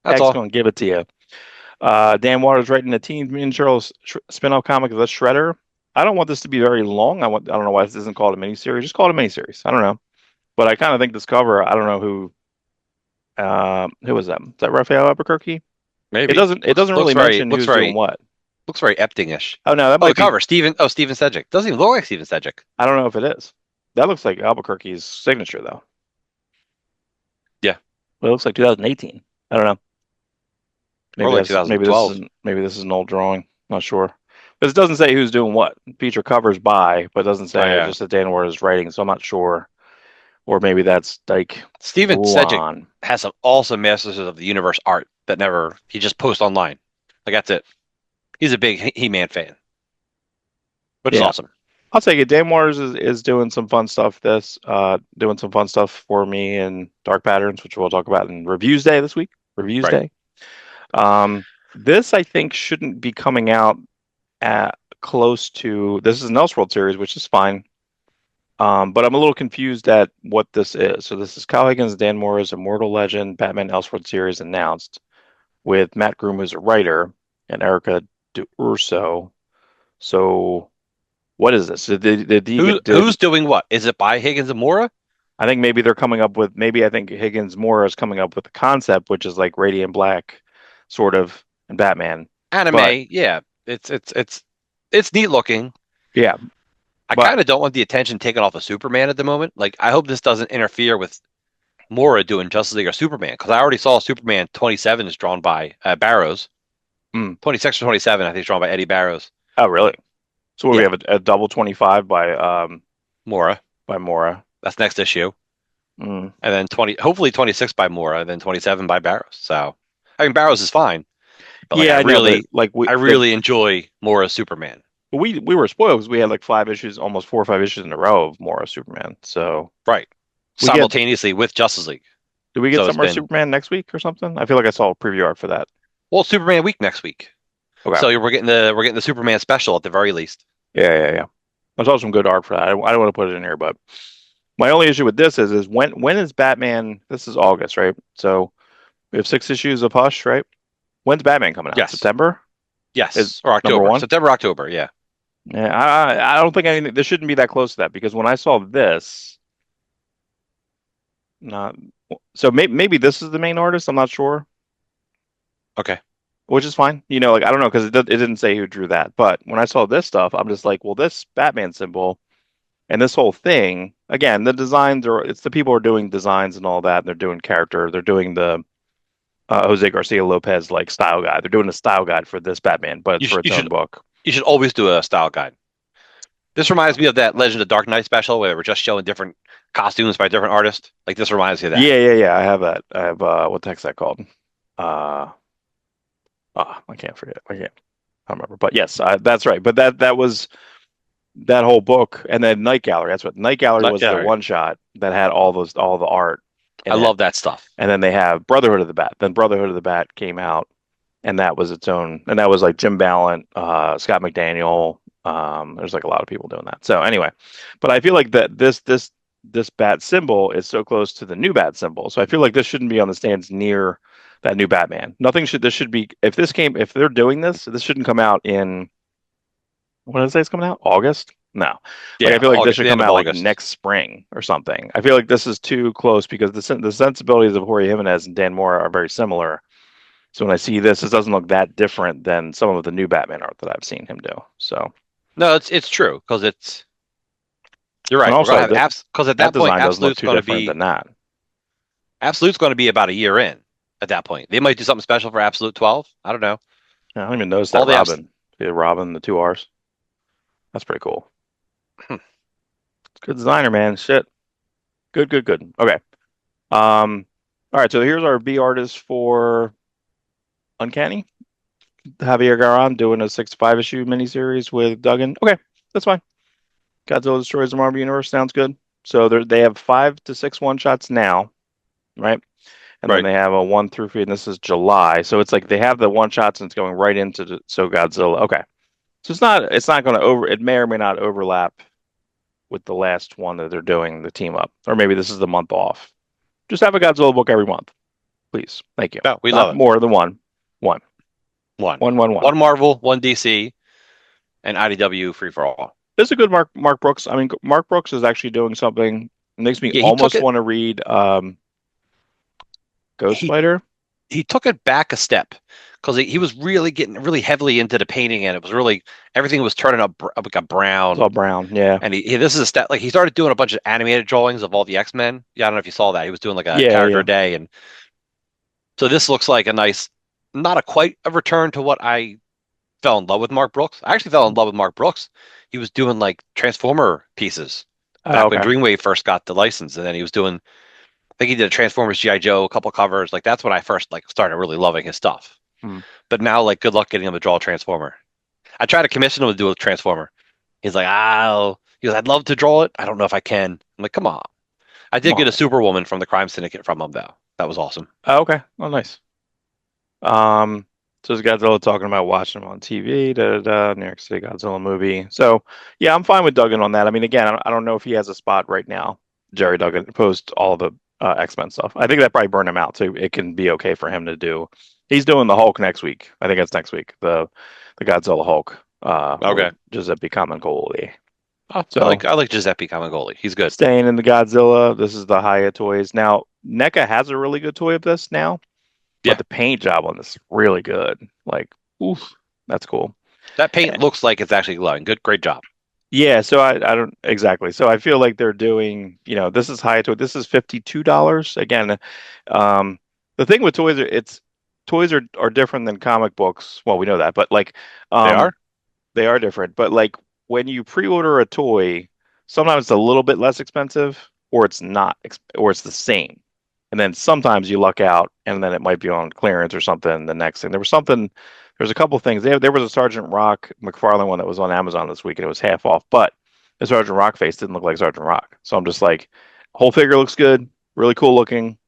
That's X all. gonna give it to you. Dan Waters writing a Teen Mutant Turtles spin-off comic of the Shredder. I don't want this to be very long. I don't know why this isn't called a miniseries. Just call it a miniseries. I don't know. But I kind of think this cover, I don't know who was that? Is that Raphael Albuquerque? It Maybe. doesn't it doesn't really mention who's doing what. Looks very Epting-ish. Oh no, that Oh, the might be cover, Stephen Sedgwick. Doesn't even look like Stephen Sedgwick. I don't know if it is. That looks like Albuquerque's signature though. Yeah. Well, it looks like 2018. I don't know. Or like 2012. Maybe this is an old drawing. Not sure. But it doesn't say who's doing what. Feature covers by, but it doesn't Oh say. It's yeah. just that Dan Ward is writing, so I'm not sure. Or maybe that's like Stephen Sedgwick Juan. has some awesome Masters of the Universe art that never he just posts online. Like that's it. He's a big He-Man fan, which is Yeah, awesome. I'll take it. Dan Waters is doing some fun stuff. Doing some fun stuff for me in Dark Patterns, which we'll talk about in Reviews Day this week. Reviews Right. Day. This I think shouldn't be coming out at close to. This is an Elseworld series, which is fine. But I'm a little confused at what this is. So this is Kyle Higgins, Dan Mora's Immortal Legend Batman Elseworld series announced with Matt Groom as a writer and Erica D'Urso. So what is this? Who's doing what? Is it by Higgins and Mora? I think maybe they're coming up with maybe I think Higgins Mora is coming up with the concept, which is like Radiant Black, sort of, and Batman. But Anime, yeah. It's neat looking. yeah, I But kind of don't want the attention taken off of Superman at the moment. Like, I hope this doesn't interfere with Mora doing Justice League or Superman, because I already saw Superman 27 is drawn by Barrows. mm, 26 or 27, I think, is drawn by Eddie Barrows. oh really? So what, we Yeah, have a double 25 Mora. by Mora. That's next issue. Mm. And then 20, hopefully 26 by Mora, and then 27 by Barrows. So, I mean, Barrows is fine, but like, Yeah, I know that. Like I really enjoy Mora's Superman. we were spoiled because we had like 5 issues, almost 4 or 5 issues in a row of Mora Superman. So Right. we get Simultaneously with Justice League. do we get So it's some more been, Superman next week or something? I feel like I saw a preview art for that. well, Superman week next week. Okay. So we're getting the Superman special at the very least. Yeah. I saw some good art for that. I don't want to put it in here, but my only issue with this is when is Batman? This is August, right? So we have 6 issues of Hush, right? When's Batman coming out? Yes. September is Yes. Or number October. one. September, October. Yeah. Yeah, I don't think anything. This shouldn't be that close to that because when I saw this, not so maybe this is the main artist. I'm not sure, Okay. which is fine. Like I don't know because it didn't say who drew that. But when I saw this stuff, I'm just like, well, this Batman symbol and this whole thing again, the designs are it's the people who are doing designs and all that. And they're doing character. They're doing the Jose Garcia Lopez like style guide. They're doing a style guide for this Batman, but it's for its own book. You should always do a style guide. This reminds me of that Legend of Dark Knight special where we're just showing different costumes by different artists. Like this reminds me of that. Yeah. I have that. I have what the heck's that called? Uh, I can't forget. I don't remember. But yes, that's right. But that was that whole book, and then Night Gallery. That's what Night Gallery Not was the gallery. one shot that had all the art I in it. love that stuff. And then they have Brotherhood of the Bat. Then Brotherhood of the Bat came out, and that was its own. And that was like Jim Ballant, Scott McDaniel. There's like a lot of people doing that. So anyway, but I feel like that this bat symbol is so close to the new bat symbol. So I feel like this shouldn't be on the stands near that new Batman. Nothing should this should be if they're doing this shouldn't come out in what did I say it's coming out? August? No. Like I Yeah, feel like this August, should the end come of out like August. next spring or something. I feel like this is too close because the sensibilities of Jorge Jimenez and Dan Mora are very similar. So when I see this, it doesn't look that different than some of the new Batman art that I've seen him do. So No, it's true because it's you're and right. We're gonna also have that apps because at that that point, design doesn't look too different than that. Absolute's going to be about a year in at that point. They might do something special for Absolute 12. I don't know. Yeah, I don't even notice that All the apps. Robin, the two R's. That's pretty cool. Hmm. It's good designer, man. Shit. Good. Okay. All right. So here's our B artist for Uncanny. Javier Garron doing a 6 to 5 issue miniseries with Duggan. Okay, that's fine. Godzilla destroys the Marvel Universe. Sounds good. So they have 5 to 6 one shots now, right? And then Right. they have a 1 through 3, and this is July. So it's like they have the one shots and it's going right into Godzilla. Okay. So it's not going to it may or may not overlap with the last one that they're doing the team up. Or maybe this is the month off. Just have a Godzilla book every month. Please. Thank you. No, we Not love it. more than one. One. One. One. One Marvel, one DC, and IDW free for all. This is a good Mark Brooks. I mean, Mark Brooks is actually doing something. It makes me Yeah, almost want to read Ghost he Spider. he took it back a step because he was really getting really heavily into the painting and it was really everything was turning up like a It's brown. all brown. Yeah. And this is a step like he started doing a bunch of animated drawings of all the X-Men. Yeah, I don't know if you saw that. He was doing like a character Yeah. day and so this looks like a nice not a quite a return to what I fell in love with Mark Brooks. I actually fell in love with Mark Brooks. He was doing like Transformer pieces Oh, back when okay. Dreamwave first got the license, and then he was doing. I think he did a Transformers GI Joe, a couple covers. Like that's when I first like started really loving his stuff. Hmm. But now, like, good luck getting him to draw a Transformer. I tried to commission him to do a Transformer. He's like, he goes, I'd love to draw it. I don't know if I can. I'm like, come on. I Come did get on. a Superwoman from the Crime Syndicate from him though. That was awesome. Oh, okay. Oh, nice. Um, so this Godzilla talking about watching him on TV, New York City Godzilla movie. So yeah, I'm fine with Duggan on that. I mean, again, I don't know if he has a spot right now. Jerry Duggan post all the X-Men stuff. I think that probably burned him out, so it can be okay for him to do. He's doing the Hulk next week. I think that's next week. The Godzilla Hulk. Okay. With Giuseppe Camangoli. Oh, So I like Giuseppe Camangoli. He's good. staying in the Godzilla. This is the Haya toys. Now, NECA has a really good toy of this now, but Yeah. the paint job on this is really good. Like, oof, that's cool. That paint looks like it's actually glowing. Good, great job. Yeah, so I don't exactly. So I feel like they're doing, this is high to this is $52. Again, um the thing with toys toys are different than comic books. Well, we know that, but like They are? um they are different. But like when you pre-order a toy, sometimes it's a little bit less expensive or it's not or it's the same. And then sometimes you luck out and then it might be on clearance or something the next thing. There's a couple things. There was a Sergeant Rock McFarlane one that was on Amazon this week and it was half off, but the Sergeant Rock face didn't look like Sergeant Rock. So I'm just like, whole figure looks good, really cool looking,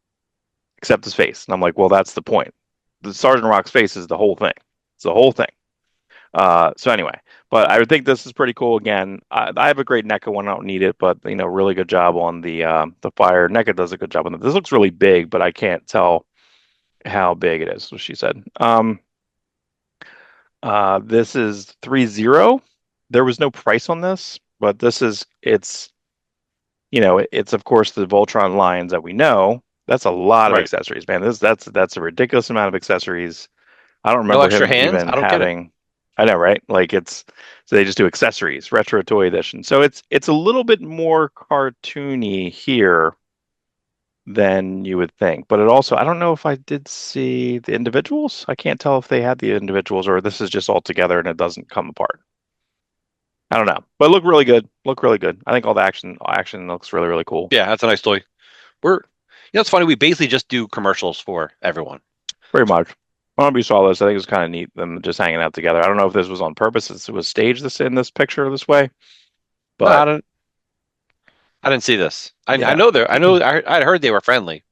except his face. And I'm like, well, that's the point. The Sergeant Rock's face is the whole thing. It's the whole thing. So anyway, but I would think this is pretty cool. Again, I have a great NECA one. I don't need it, but really good job on the fire. NECA does a good job on it. This looks really big, but I can't tell how big it is. What she said. This is 3-0. There was no price on this, but it's of course the Voltron lines that we know. That's a lot of Right. accessories, man. That's a ridiculous amount of accessories. I don't No remember extra him hands? even I don't get it. having. I know, right? Like so they just do accessories, retro toy edition. So it's a little bit more cartoony here than you would think. But it also, I don't know if I did see the individuals. I can't tell if they had the individuals or this is just all together and it doesn't come apart. I don't know. But look really good. Look really good. I think all the action looks really, really cool. Yeah, that's a nice toy. It's funny. We basically just do commercials for everyone. Pretty much. I don't know if you saw this. I think it was kind of neat them just hanging out together. I don't know if this was on purpose. It was staged this in this picture this way, No, but I didn't see this. I yeah. know I'd heard they were friendly.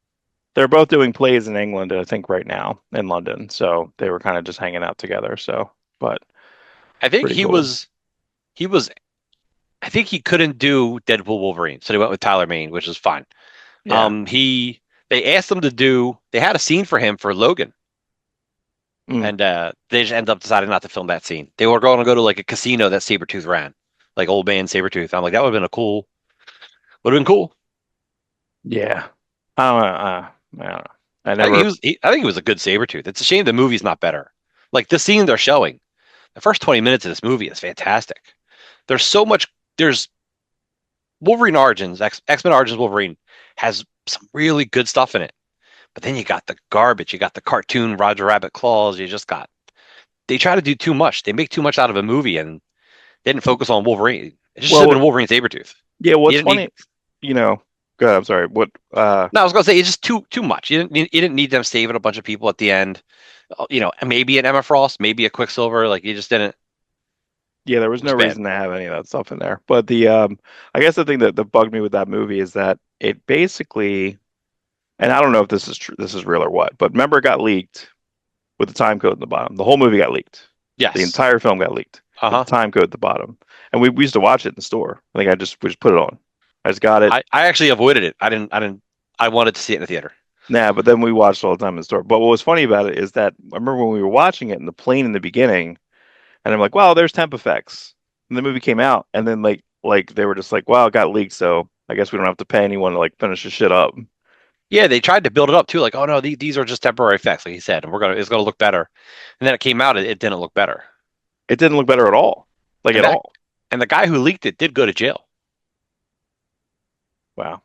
They're both doing plays in England, I think, right now in London. So they were kind of just hanging out together. So, but I think pretty cool. he was, I think he couldn't do Deadpool Wolverine. So they went with Tyler Mane, which is fine. Yeah. They asked him to they had a scene for him for Logan. Mm. And they just ended up deciding not to film that scene. They were going to go to like a casino that Sabretooth ran, like old man Sabretooth. I'm like, that would have been would have been cool. Yeah. I don't know. I I think never, I think he was a good Sabretooth. It's a shame the movie's not better. Like the scene they're showing, the first 20 minutes of this movie is fantastic. There's so much, there's Wolverine Origins, X-Men Origins Wolverine has some really good stuff in it. But then you got the garbage, you got the cartoon Roger Rabbit claws, they try to do too much. They make too much out of a movie and they didn't focus on Wolverine. It just should have well, been Wolverine Sabretooth. yeah, You what's didn't need funny, go ahead. I'm sorry. No, I was gonna say it's just too much. You didn't need them saving a bunch of people at the end. And maybe an Emma Frost, maybe a Quicksilver. Like you just didn't. yeah, there was It no was bad. reason to have any of that stuff in there. But I guess the thing that bugged me with that movie is that it basically, and I don't know if this is true, this is real or what, but remember it got leaked with the time code in the bottom. The whole movie got leaked. The Yes. entire film got leaked with the Uh-huh. time code at the bottom. And we used to watch it in the store. I think we just put it on. I just got it. I actually avoided it. I wanted to see it in the theater. Nah, but then we watched all the time in the store. But what was funny about it is that I remember when we were watching it in the plane in the beginning, and I'm like, wow, there's temp effects. And the movie came out, and then like they were just like, wow, it got leaked, so I guess we don't have to pay anyone to like finish the shit up. Yeah, they tried to build it up too, like, oh no, these are just temporary effects, like he said, and it's gonna look better. And then it came out, it didn't look better. It didn't look better at all. Like And at that all. and the guy who leaked it did go to jail. Wow.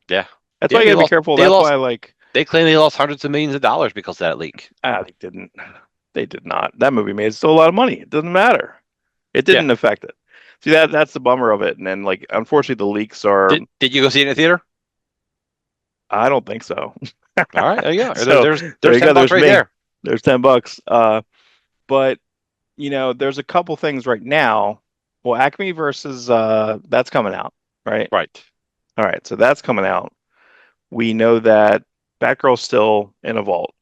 Yeah. That's why Yeah, you gotta be careful. That's why like they claim they lost hundreds of millions of dollars because of that leak. they didn't. They did not. That movie made still a lot of money. It doesn't matter. It Yeah. didn't affect it. See that's the bummer of it. And then like unfortunately the leaks are Did you go see it in the theater? I don't think so. All right, there you go. So there There's you go. 10 bucks There's right me. there. There's $10. But there's a couple things right now. Well, Acme versus that's coming out, right? Right. All right, so that's coming out. We know that Batgirl's still in a vault.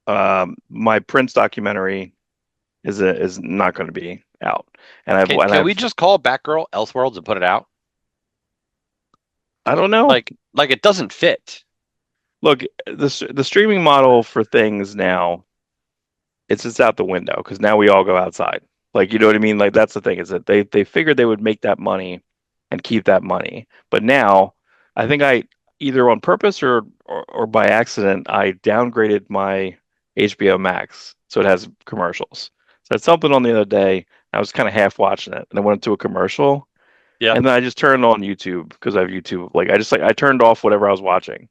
My Prince documentary is not going to be out, and Can we just call Batgirl Elseworlds and put it out? I don't know. Like it doesn't fit. Look, the streaming model for things now it's just out the window because now we all go outside. Like, you know what I mean? Like that's the thing is that they figured they would make that money and keep that money. But now I think I either on purpose or by accident I downgraded my HBO Max so it has commercials. So I had something on the other day. I was kind of half watching it, and I went to a commercial, Yeah. and then I just turned on YouTube because I have YouTube. Like I just like I turned off whatever I was watching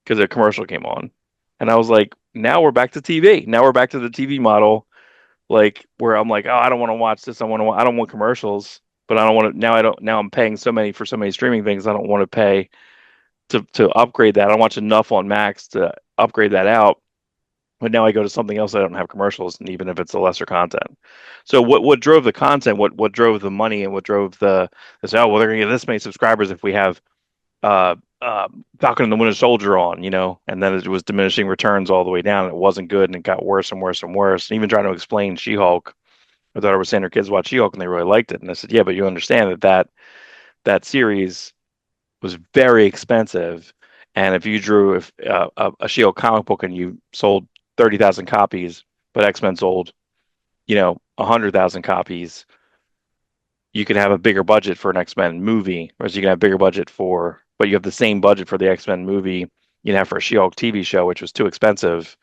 because a commercial came on, and I was like, now we're back to TV. Now we're back to the TV model, like where I'm like, oh, I don't want to watch this. I don't want commercials, but I don't want to. Now I don't. Now I'm paying so many for so many streaming things. I don't want to pay to upgrade that. I don't watch enough on Max to upgrade that out. But now I go to something else that I don't have commercials, and even if it's a lesser content. So what drove the content? What drove the money, and what drove the say, oh well, they're gonna get this many subscribers if we have uh Falcon and the Winter Soldier on, and then it was diminishing returns all the way down. It wasn't good, and it got worse and worse and worse. And even trying to explain She-Hulk, my daughter was saying her kids watch She-Hulk and they really liked it, and I said, yeah, but you understand that series was very expensive. And if you drew a Shield comic book and you sold 30,000 copies, but X-Men sold, 100,000 copies, you could have a bigger budget for an X-Men movie, whereas you can have bigger budget but you have the same budget for the X-Men movie you have for a She-Hulk TV show, which was too expensive.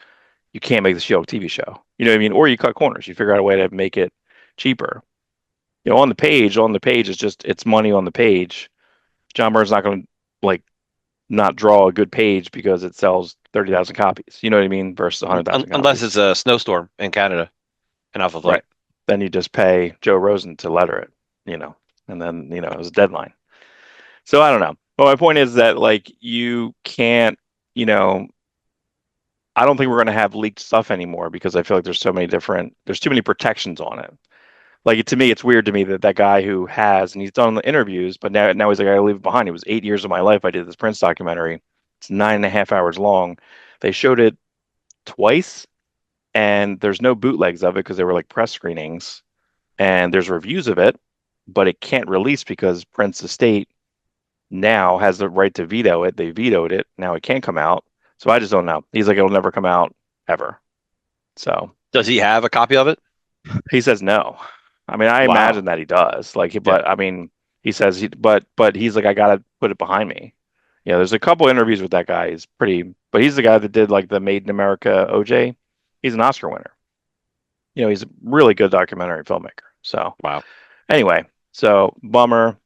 You can't make the She-Hulk TV show. You know what I mean? Or you cut corners. You figure out a way to make it cheaper. On the page is just it's money on the page. John Byrne's not going to like not draw a good page because it sells 30,000 copies. You know what I mean? Versus 100,000 Unless copies. it's a snowstorm in Canada and Alpha Right. Flight. Then you just pay Joe Rosen to letter it, you know, and then, it was a deadline. So I don't know. But my point is that like you can't, you know, I don't think we're going to have leaked stuff anymore because I feel like there's too many protections on it. Like to me, it's weird to me that that guy who has, and he's done the interviews, but now he's like, I gotta leave it behind. It was 8 years of my life. I did this Prince documentary. It's 9.5 hours long. They showed it twice, and there's no bootlegs of it because they were like press screenings, and there's reviews of it, but it can't release because Prince Estate now has the right to veto it. They vetoed it. Now it can't come out. So I just don't know. He's like, it'll never come out ever. So Does he have a copy of it? he says no. I mean, I imagine Wow. that he does. Like, Yeah. but I mean, he says but he's like, I gotta put it behind me. There's a couple interviews with that guy. But he's the guy that did like the Made in America OJ. He's an Oscar winner. He's a really good documentary filmmaker. So Wow. anyway, so bummer.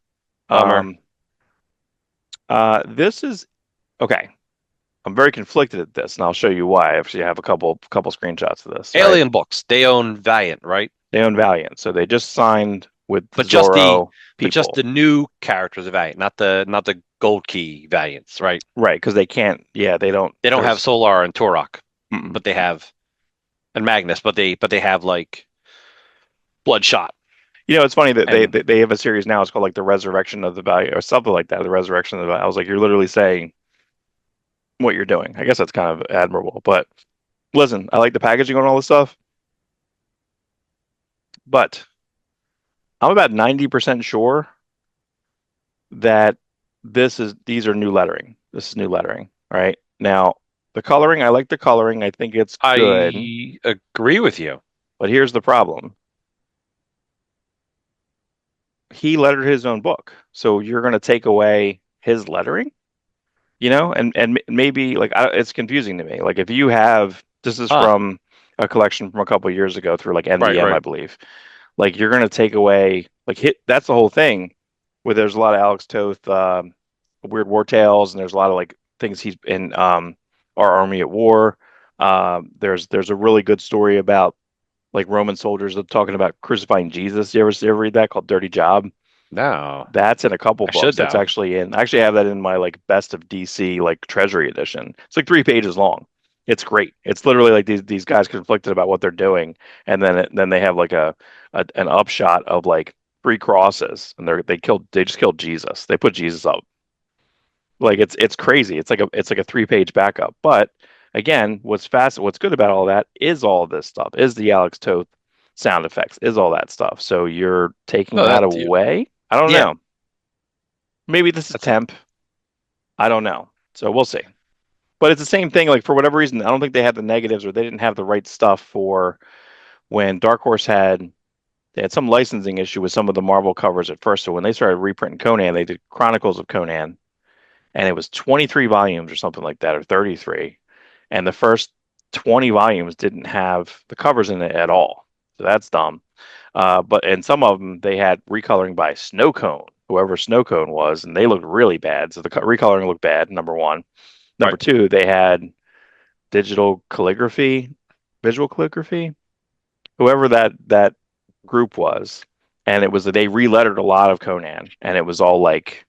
Bummer. Um, this is okay. I'm very conflicted at this, and I'll show you why. Actually, I have a couple screenshots of this. Right? Alien Books. They own Valiant, right? They own Valiant, so they just signed with But just the Zorro but just people. the new characters of Valiant, not the Gold Key Valiants, right? Right, because they can't. Yeah, they don't. They don't have There's, Solar and Turok, mm-mm. but they have and Magnus, but they have like Bloodshot It's funny that they and they have a series now. It's called like the Resurrection of the Value or something like that. The Resurrection of the Value. I was like, you're literally saying what you're doing. I guess that's kind of admirable. But listen, I like the packaging on all this stuff, but I'm about 90% sure that these are new lettering. This is new lettering. Right now, the coloring. I like the coloring. I think it's good. I agree with you. But here's the problem. He lettered his own book, so you're going to take away his lettering. And maybe like it's confusing to me. Like if you have this is Huh. from a collection from a couple of years ago through like Right, MDM, I right. believe. Like you're gonna take away like hit. That's the whole thing. Where there's a lot of Alex Toth, Weird War Tales, and there's a lot of like things he's in Our Army at War. There's a really good story about like Roman soldiers talking about crucifying Jesus. You ever read that called Dirty Job? No. That's in a couple I books. should That's now. actually in. I actually have that in my like best of DC like Treasury edition. It's like 3 pages long. It's great. It's literally like these guys conflicted about what they're doing, and then they have like an upshot of like three crosses, and they just killed Jesus. They put Jesus up. Like it's crazy. It's like a 3 page backup. But again, what's good about all that is all this stuff. Is the Alex Toth sound effects, is all that stuff. So you're taking No, that that away? I don't yeah, know. Maybe this is that's it. temp. I don't know. So we'll see. But it's the same thing. Like for whatever reason, I don't think they had the negatives or they didn't have the right stuff for when Dark Horse they had some licensing issue with some of the Marvel covers at first. So when they started reprinting Conan, they did Chronicles of Conan, and it was 23 volumes or something like that, or 33. And the first 20 volumes didn't have the covers in it at all. So that's dumb. But in some of them, they had recoloring by Snow Cone, whoever Snow Cone was, and they looked really bad. So the recoloring looked bad, number one. Right. Number two, they had digital calligraphy, visual calligraphy, whoever that group was, and it was they relettered a lot of Conan, and it was all like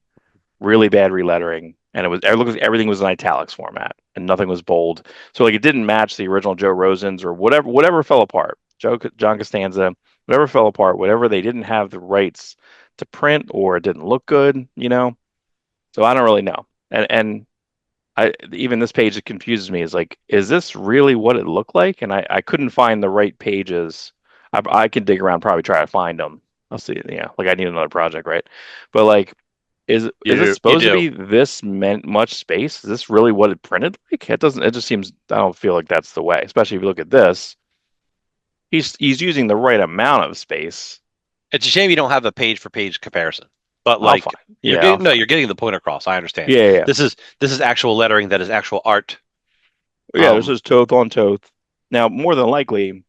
really bad relettering, and everything was in italics format, and nothing was bold. So like it didn't match the original Joe Rosen's or whatever fell apart. John Costanza, whatever fell apart, whatever they didn't have the rights to print or it didn't look good, you know. So I don't really know, and even this page that confuses me is like, is this really what it looked like? And I couldn't find the right pages. I can dig around, probably try to find them. I'll see. Yeah, like I need another project, right? But like, is it You supposed to do. be this meant much space? Is this really what it printed like? It doesn't. It just seems. I don't feel like that's the way. Especially if you look at this, he's using the right amount of space. It's a shame you don't have a page for page comparison. But I'll like find. Yeah, I'll no, find. you're getting the point across. I understand. Yeah, yeah, yeah. This is actual lettering that is actual art. Yeah, this Um, is Toth on Toth. Now, more than likely,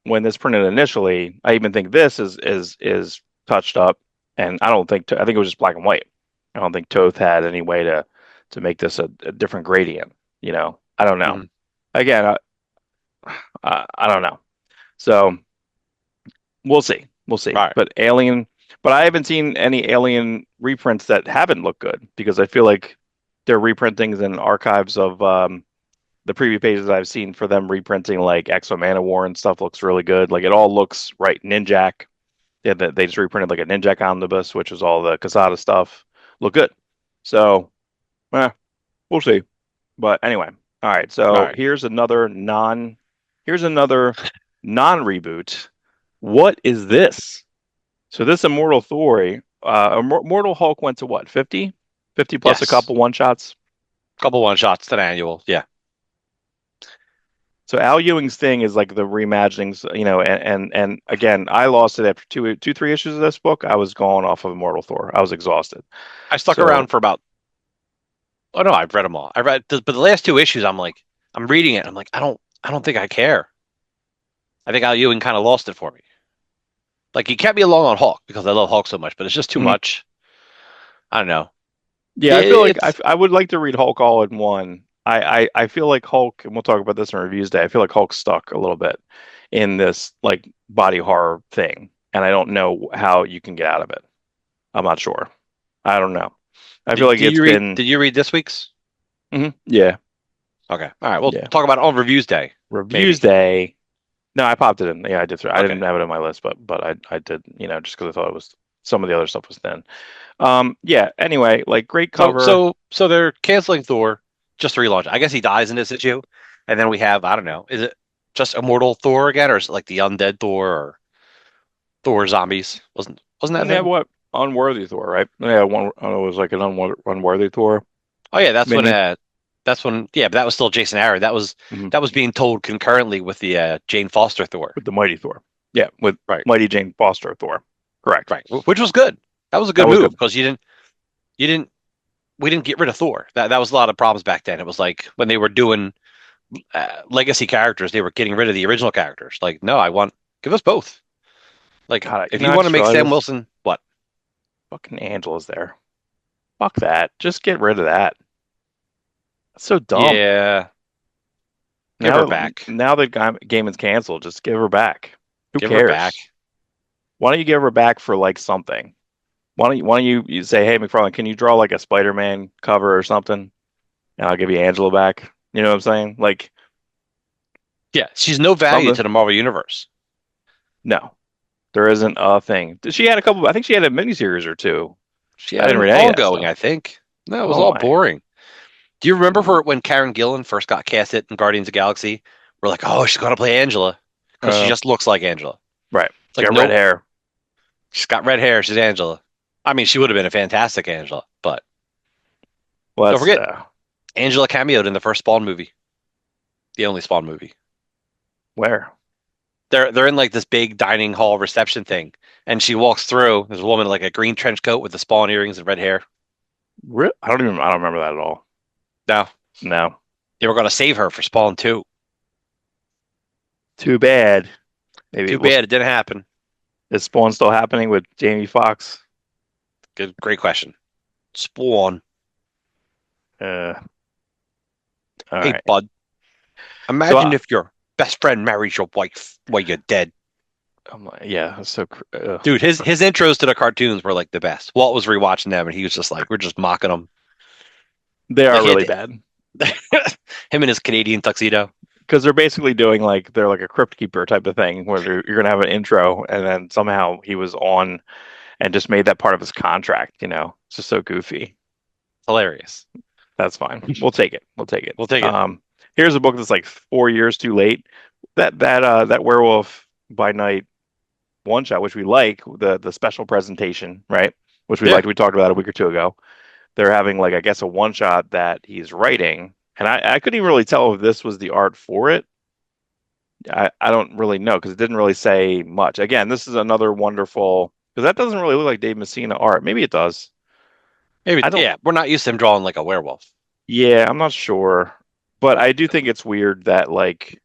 when this printed initially, I even think this is touched up, and I don't think I think it was just black and white. I don't think Toth had any way to make this a different gradient. You know, I don't know. mhm. Again, I don't know. So we'll see, we'll see. All right. But Alien, but I haven't seen any Alien reprints that haven't looked good because I feel like they're reprintings and archives of the preview pages I've seen for them reprinting like Exo Manowar and stuff looks really good. Like it all looks right. Ninjak, yeah, they just reprinted like a Ninjak omnibus, which is all the Casada stuff. Look good. So, eh, we'll see. But anyway, all right. All So right. here's another non-reboot. What is this? So this Immortal Thor, Immortal Hulk went to what? 50? 50 plus a Yes. couple one shots. Couple one shots to an annual. Yeah. So Al Ewing's thing is like the reimaginings, you know, and again, I lost it after two, 3 issues of this book. I was going off of Immortal Thor. I was exhausted. I stuck So around for about, oh no, I've read them all. But the last two issues, I'm like, I'm reading it. I'm like, I don't think I care. I think Al Ewing kind of lost it for me. Like he kept me along on Hulk because I love Hulk so much, but it's just too mhm. much. I don't know. Yeah, I feel like It's I would like to read Hulk all in one. I feel like Hulk, and we'll talk about this in reviews day. I feel like Hulk's stuck a little bit in this like body horror thing, and I don't know how you can get out of it. I'm not sure. I don't know. I feel like did it's you read been did you read this week's? yeah, Okay. All right. We'll yeah. talk about it on reviews day, Reviews maybe. day. No, I popped it in. Yeah, I did. I Okay. didn't have it on my list, but I did. You know, just because I thought it was some of the other stuff was thin. Yeah. Anyway, like great cover. So they're canceling Thor just to relaunch. I guess he dies in this issue, and then we have I don't know. Is it just Immortal Thor again, or is it like the Undead Thor or Thor zombies? Wasn't that Yeah, him? what unworthy Thor, right? Yeah, one. It was like an unworthy Thor Oh yeah, mini that's when yeah, but that was still Jason Aaron. mhm, That was being told concurrently with the Jane Foster Thor. with the mighty Thor. Yeah, with Right. mighty Jane Foster Thor. Correct. Right. Which was good. That was a That good was move good. because you didn't we didn't get rid of Thor. That was a lot of problems back then. It was like when they were doing legacy characters, they were getting rid of the original characters. Like, no, give us both. Like, God, if you know, you I want to just make realized Sam this. Wilson, what? Fucking Angela's there. Fuck that. Just get rid of that. That's so dumb. Yeah, give her back. Now that game is canceled, just give her back. Who Give her back. cares? Why don't you give her back for like something? Why don't you say, hey McFarlane, can you draw like a Spider-Man cover or something? And I'll give you Angela back. You know what I'm saying? Like Yeah, she's no value something. to the Marvel universe. No, there isn't a thing. She had a couple. I think she had a miniseries or two. She I had didn't an read any of that ongoing, stuff. I think. No, it was Oh all my. boring. Do you remember her when Karen Gillan first got casted in Guardians of the Galaxy? We're like, oh, she's gonna play Angela because she Uh, just looks like Angela. right. It's She like, got red nope, hair. she's got red hair. She's Angela. I mean, she would have been a fantastic Angela, but Well, don't that's forget, Angela cameoed in the first Spawn movie, the only Spawn movie. where. They're in like this big dining hall reception thing, and she walks through. There's a woman in like a green trench coat with the Spawn earrings and red hair. I don't remember that at all. Now No. they were going to save her for Spawn 2. Too bad. Maybe Too we'll bad it didn't happen. Is Spawn still happening with Jamie Foxx? Good, great question. Spawn. Uh, all Hey, right. bud. So Imagine if your best friend marries your wife while you're dead. I'm like, yeah, Dude, his intros to the cartoons were like the best. Walt was rewatching them and he was just like, we're just mocking him. they Like are he had really to, bad him in his Canadian tuxedo. because they're basically doing like they're like a crypt keeper type of thing where you're gonna have an intro and then somehow he was on and just made that part of his contract. It's just so goofy. Hilarious. That's fine. We'll take it. We'll take it. We'll take it. Here's a book that's like 4 years too late. That Werewolf by Night one shot, which we like, the special presentation, right? Which we Yeah. liked. We talked about a week or two ago. They're having like I guess a one shot that he's writing, and I couldn't even really tell if this was the art for it. I don't really know because it didn't really say much. Again, this is another wonderful because that doesn't really look like Dave Messina art. Maybe it does. Maybe, I don't. yeah, we're not used to him drawing like a werewolf. Yeah, I'm not sure, but I do think it's weird that like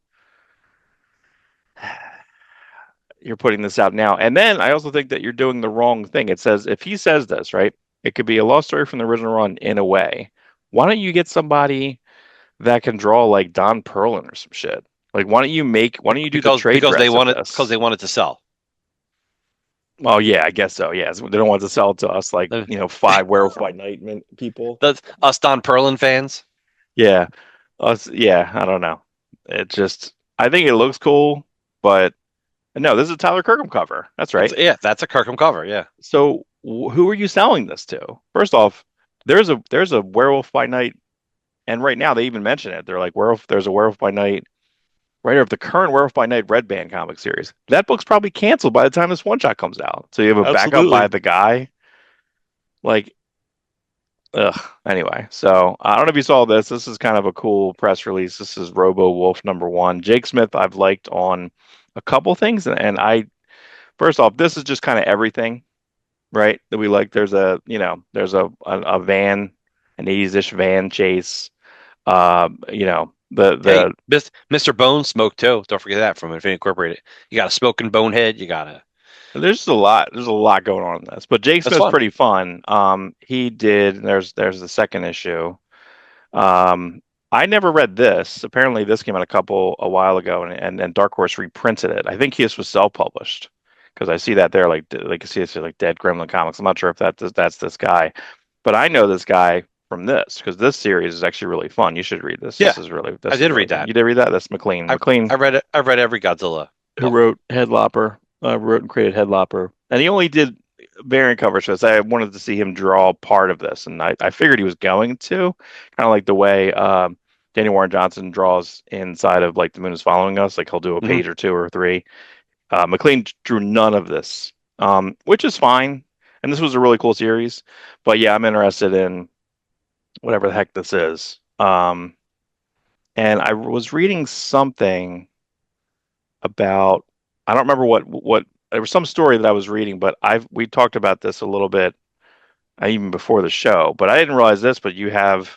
you're putting this out now. And then I also think that you're doing the wrong thing. It says if he says this, right, it could be a lost story from the original run in a way. Why don't you get somebody that can draw like Don Perlin or some shit? Like why don't you do the trade dress of Because this? they wanted to sell. Oh yeah, I guess so. Yeah, they don't want to sell it to us like, The, five Werewolf by Night people. that's us Don Perlin fans. Yeah. Us, yeah, I don't know. I think it looks cool, but no, this is a Tyler Kirkham cover. That's right. That's a Kirkham cover. Yeah. So who are you selling this to? First off, there's a Werewolf by Night, and right now they even mention it. They're like werewolf. There's a Werewolf by Night writer of the current Werewolf by Night Red Band comic series. That book's probably canceled by the time this one shot comes out. So you have a backup by Absolutely. the guy. Like, ugh. Anyway, so I don't know if you saw this. This is kind of a cool press release. This is Robo Wolf #1. Jake Smith I've liked on a couple things, and I first off, this is just kind of everything, right? That we like. There's a van, an 80s-ish van chase. Hey, The Mr. Bone Smoke too. Don't forget that from Infinity Incorporated. You got a smoking bonehead. You got a. there's just a lot. There's a lot going on in this, but Jake That's Smith's fun. pretty fun. He did. There's the second issue. Um, I never read this. Apparently, this came out a while ago, and Dark Horse reprinted it. I think this was self-published because I see that there, like you see it's like Dead Gremlin Comics. I'm not sure if that's this guy, but I know this guy from this because this series is actually really fun. You should read this. Yeah, I This is did really read fun. that. You did read that? That's McLean. I McLean, I read it. I read every Godzilla who book. wrote Headlopper, wrote and created Headlopper, and he only did variant covers. So I wanted to see him draw part of this, and I figured he was going to, kind of like the way Daniel Warren Johnson draws inside of like The Moon is Following Us. Like he'll do a Hmm. page or two or three. McLean drew none of this, which is fine. And this was a really cool series, but yeah, I'm interested in whatever the heck this is. And I was reading something about I don't remember what there was some story that I was reading, but we talked about this a little bit even before the show, but I didn't realize this, but you have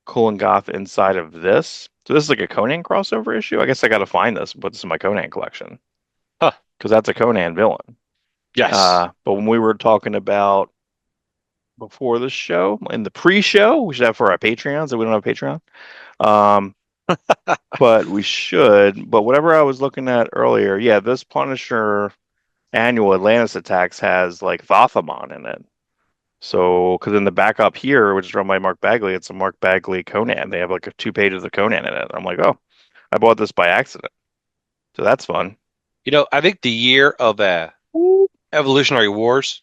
Cool and Goth inside of this. So this is like a Conan crossover issue. I guess I got to find this and put this in my Conan collection Huh. because that's a Conan villain. Yes. But when we were talking about before the show, in the pre-show, we should have for our Patreons, and we don't have a Patreon. Um, but we should. But whatever I was looking at earlier, yeah, this Punisher annual Atlantis Attacks has like Thothamon in it. So, because in the backup here, which is run by Mark Bagley, it's a Mark Bagley Conan. They have like 2 pages of Conan in it. I'm like, oh, I bought this by accident. So that's fun. I think the year of Evolutionary Wars.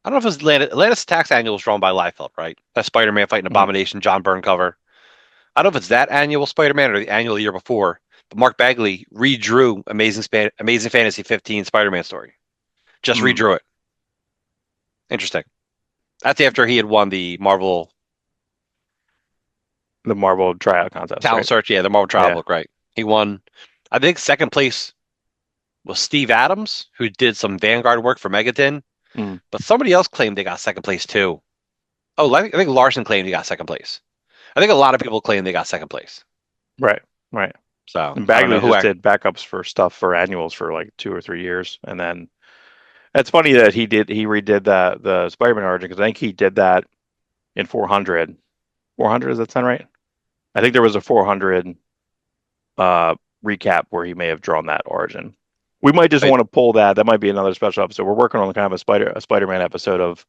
I don't know if it was Atlantis Attacks Annual was drawn by Liefeld, right? That Spider-Man fighting Mhm. Abomination, John Byrne cover. I don't know if it's that annual Spider-Man or the annual year before, but Mark Bagley redrew Amazing Fantasy 15 Spider-Man story. Just Mm. redrew it. Interesting. That's after he had won the Marvel The Marvel tryout contest, Talent right? Search. Yeah, the Marvel Trial Yeah. book, right? He won, I think second place was Steve Adams, who did some Vanguard work for Megaton, Mm. but somebody else claimed they got second place too. Oh, I think Larson claimed he got second place. I think a lot of people claim they got second place. Right. Right. So And I don't know Bagley who just act. did backups for stuff for annuals for like 2 or 3 years, and then it's funny that he redid the Spider-Man origin because I think he did that in 400. 400, does that sound right? I think there was a 400 uh recap where he may have drawn that origin. We might just Wait, want to pull that. That might be another special episode. We're working on kind of a Spider-Man episode of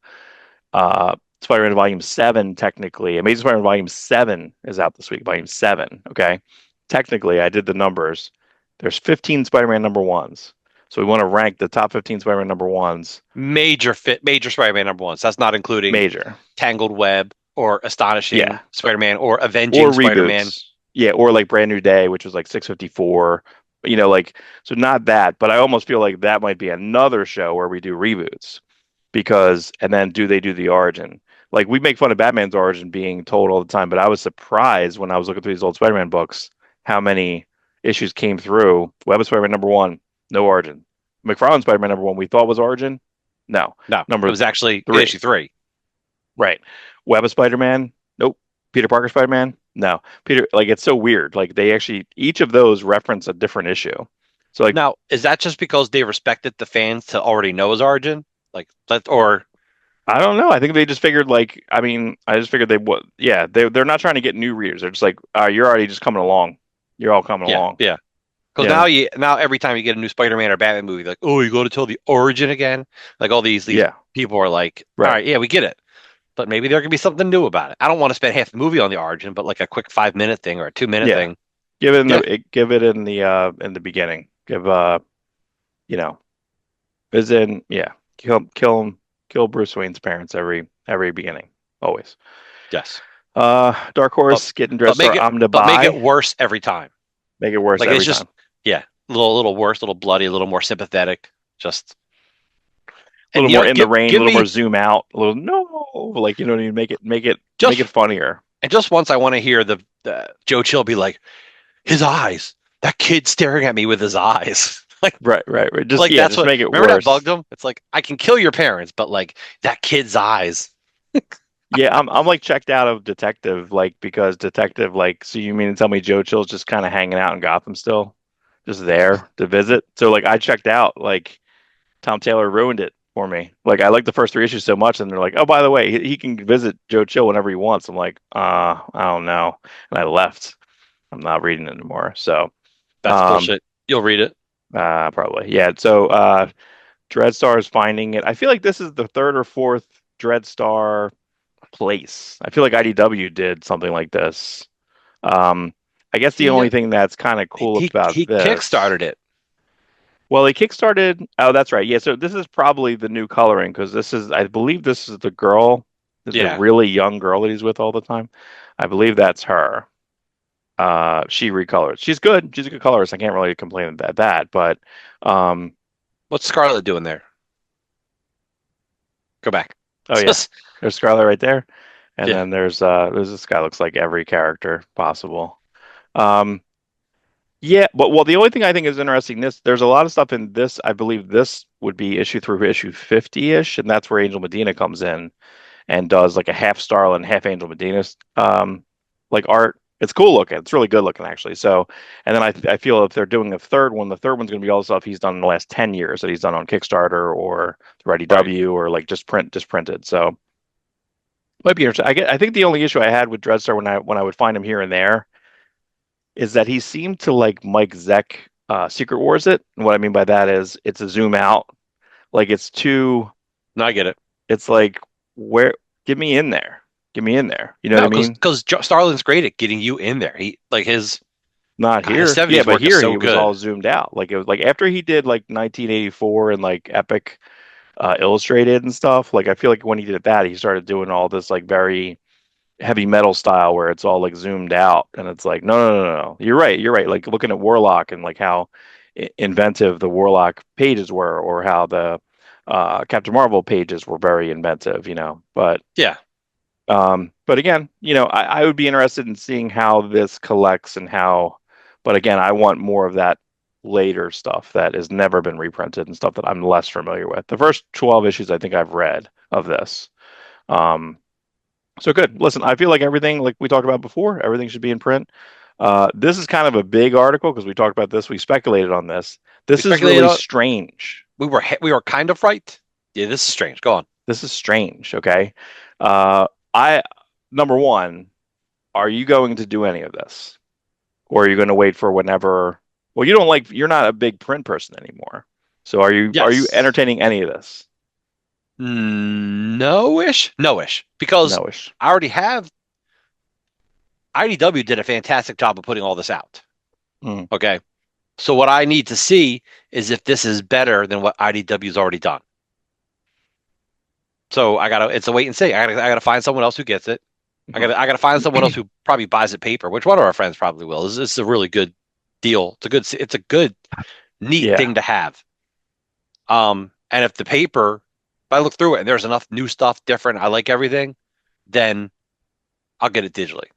Spider-Man Volume 7 technically. Amazing Spider-Man Volume 7 is out this week. Volume 7, okay? Technically, I did the numbers. There's 15 Spider-Man number ones. So we want to rank the top 15 Spider-Man number ones major Spider-Man number ones. That's not including major. Tangled Web or Astonishing Yeah. Spider-Man or Or Avenging Spider-Man. reboots. Yeah, or like Brand New Day, which was like 654. Like so not that, but I almost feel like that might be another show where we do reboots because and then do they do the origin? Like we make fun of Batman's origin being told all the time, but I was surprised when I was looking through these old Spider-Man books how many issues came through. Web of Spider-Man number one, no origin. McFarlane Spider-Man number one, we thought was origin. No. No, it Number was actually in three. issue 3. Right. Web of Spider-Man, nope. Peter Parker Spider-Man, no. Peter, like it's so weird. Like they actually each of those reference a different issue. So like Now, is that just because they respected the fans to already know his origin? Like that, or I don't know. I think they just figured like I mean, I just figured they would yeah, they're not trying to get new readers. They're just like, you're already just coming along. You're all coming yeah, along. yeah. Because Yeah. now every time you get a new Spider-Man or Batman movie, like, oh, you go to tell the origin again. Like all these Yeah. people are like, all Right. right, yeah, we get it. But maybe there can be something new about it. I don't want to spend half the movie on the origin, but like a quick 5 minute thing or a 2 minute Yeah. thing. Yeah, Give it in the beginning. Give you know, is in yeah. Kill Bruce Wayne's parents every beginning. Always. yes. Dark But Horse getting but dressed make are it I'm to but make it buy. worse every time. Make it worse Like it's every just time. yeah, a little worse, a little bloody, a little more sympathetic. Just A and little you more know, in the rain, a give little more me zoom out, a little no, like you know what I mean. Make it just funnier. and just once I want to hear the Joe Chill be like, his eyes. That kid staring at me with his eyes. Right. Just Like yeah, that's just what make it remember that worse. bugged him? It's like I can kill your parents, but like that kid's eyes. Yeah, I'm like checked out of Detective, like because Detective, like, so you mean to tell me Joe Chill's just kind of hanging out in Gotham still, just there to visit? So like I checked out, like Tom Taylor ruined it for me. Like I like the first 3 issues so much, and they're like, oh, by the way, he can visit Joe Chill whenever he wants. I'm like, I don't know, and I left. I'm not reading it anymore. So, That's um, bullshit. You'll read it. probably yeah. So, Dreadstar is finding it. I feel like this is the third or fourth Dreadstar place. I feel like IDW did something like this. Um, I guess the He only thing that's kind of cool about he this, kickstarted it. well, he kickstarted. Oh, that's right. Yeah, so this is probably the new coloring because this is, I believe, this is the girl, the Yeah. really young girl that he's with all the time. I believe that's her. She recolored. She's good. She's a good colorist. I can't really complain about that. But um, What's Scarlet doing there? Go back. oh yeah, Just there's Scarlet right there, and yeah. then there's this guy looks like every character possible. Um, Yeah, but well, the only thing I think is interesting this there's a lot of stuff in this. I believe this would be issue through issue 50-ish, and that's where Angel Medina comes in and does like a half Starlin, half Angel Medina like art. It's cool looking. It's really good looking actually. So, and then I feel if they're doing a third one, the third one's going to be all the stuff he's done in the last 10 years that he's done on Kickstarter or through Right. IDW or like just printed. So, might be interesting. I think the only issue I had with Dreadstar when I would find him here and there is that he seemed to like Mike Zeck Secret Wars it. And what I mean by that is it's a zoom out. Like it's too, No, I get it. it's like, where, get me in there. Get me in there. You know what I No, mean? because Starlin's great at getting you in there. He like Not his here. Yeah, 70s but work is here so he was all good. zoomed out. Like it was like after he did like 1984 and like Epic Illustrated and stuff. Like I feel like when he did that, he started doing all this like very heavy metal style where it's all like zoomed out and it's like no. You're right, like looking at Warlock and like how inventive the Warlock pages were or how the Captain Marvel pages were very inventive, Yeah. but again, I would be interested in seeing how this collects and how, but again, I want more of that later stuff that has never been reprinted and stuff that I'm less familiar with. The first 12 issues I think I've read of this. Um, so good. Listen, I feel like everything, like we talked about before, everything should be in print. This is kind of a big article because we talked about this. We speculated on this. We This is speculated really on. strange. We were kind of right. Yeah, this is strange. Go on. This is strange. Okay. I Number one, are you going to do any of this, or are you going to wait for whenever? Well, you're not a big print person anymore. So are you Yes. entertaining any of this? No-ish, no-ish, because No-ish. I already have. IDW did a fantastic job of putting all this out. Mm. Okay. So what I need to see is if this is better than what IDW's already done. So it's a wait and see. I gotta find someone else who gets it. I gotta find someone else who probably buys it paper, which one of our friends probably will. This is a really good deal. It's a good, neat Yeah. thing to have. And if the paper, if I look through it and there's enough new stuff, different, I like everything, then I'll get it digitally.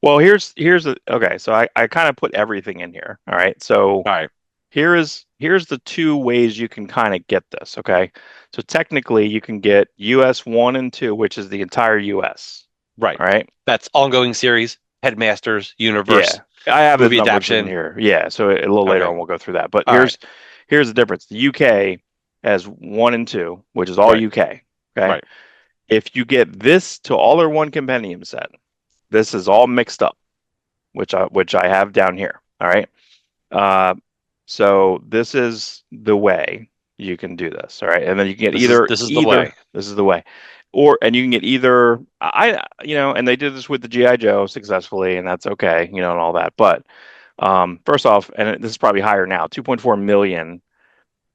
Well, okay. So I kind of put everything in here. All right. So All right. here's the two ways you can kind of get this. Okay. So technically, you can get US one and two, which is the entire US. Right. All right. That's ongoing series, Headmasters, Yeah, Universe, I have the movie numbers in adaptation. here. Yeah, so a little later Okay. on we'll go through that. But All right. here's the difference. The UK has one and two, which is all Right. UK. Okay. Right. If you get this to all or one compendium set, this is all mixed up, which I have down here. All right. Uh, so this is the way you can do this. All right, and then you can get This is either this is the either way. this is the way, and you can get either and they did this with the GI Joe successfully, and that's okay, and all that. But first off, and this is probably higher now, 2.4 million.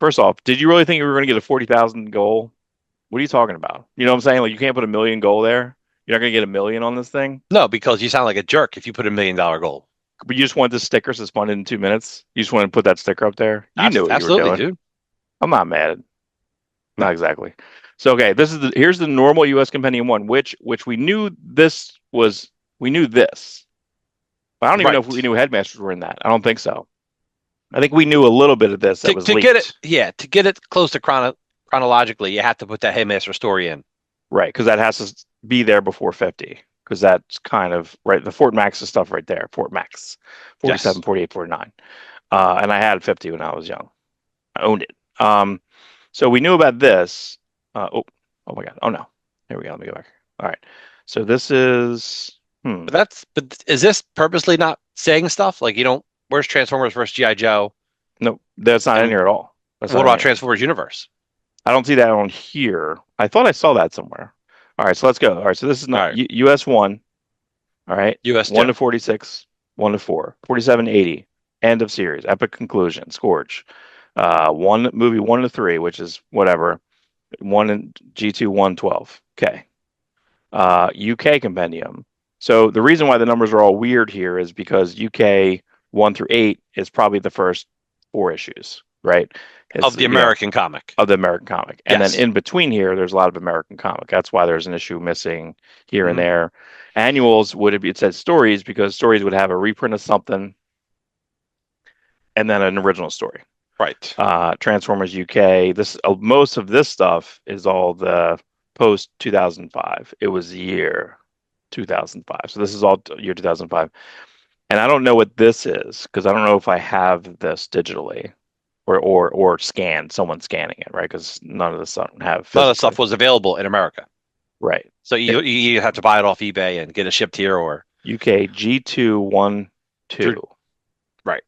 First off, did you really think you were going to get a 40,000 goal? What are you talking about? You know what I'm saying? Like you can't put a million goal there. You're not going to get a million on this thing, No, because you sound like a jerk if you put $1 million goal. but you just want the sticker suspended in 2 minutes. You just want to put that sticker up there. You knew what you were Absolutely, doing. dude. I'm not mad. No. Not exactly. So okay, here's the normal U.S. Compendium one, which we knew this. But I don't even know if we Right. knew headmasters were in that. I don't think so. I think we knew a little bit of this that was To get it, leaked, yeah, to get it close to chronologically, you have to put that Headmaster story in. right? Because that has to be there before 50. Because that's kind of right. The Fort Max is stuff right there. Fort Max, Yes. 47, 48, 49. And I had 50 when I was young. I owned it. So we knew about this. Oh my God. Oh no. Here we go. Let me go back. All right. So this is But is this purposely not saying stuff? Like you don't, where's Transformers versus G.I. Joe? no, that's not in And here at all. That's what not in about here. Transformers Universe? I don't see that on here. I thought I saw that somewhere. All right, so let's go. All right, so this is All not right. US one. All right, US 1 2. to 46, 1 to 4, 47, 80. End of series, epic conclusion, Scourge. One movie 1 to 3, which is whatever. One and G2 112. Okay. UK compendium. So the reason why the numbers are all weird here is because UK 1 through 8 is probably the first four issues, right? It's Of the American comic. of the American comic. And then Yes. in between here, there's a lot of American comic. That's why there's an issue missing here and Mhm. there. Annuals it said stories because stories would have a reprint of something and then an original story. Right. Transformers UK. This most of this stuff is all the post 2005. It was the year 2005. So this is all year 2005. And I don't know what this is because I don't know if I have this digitally or scanned, someone scanning it, right? Because none of this I don't have None of the stuff physically. was available in America. Right. So you have to buy it off eBay and get it shipped here or UK through. G212. Right.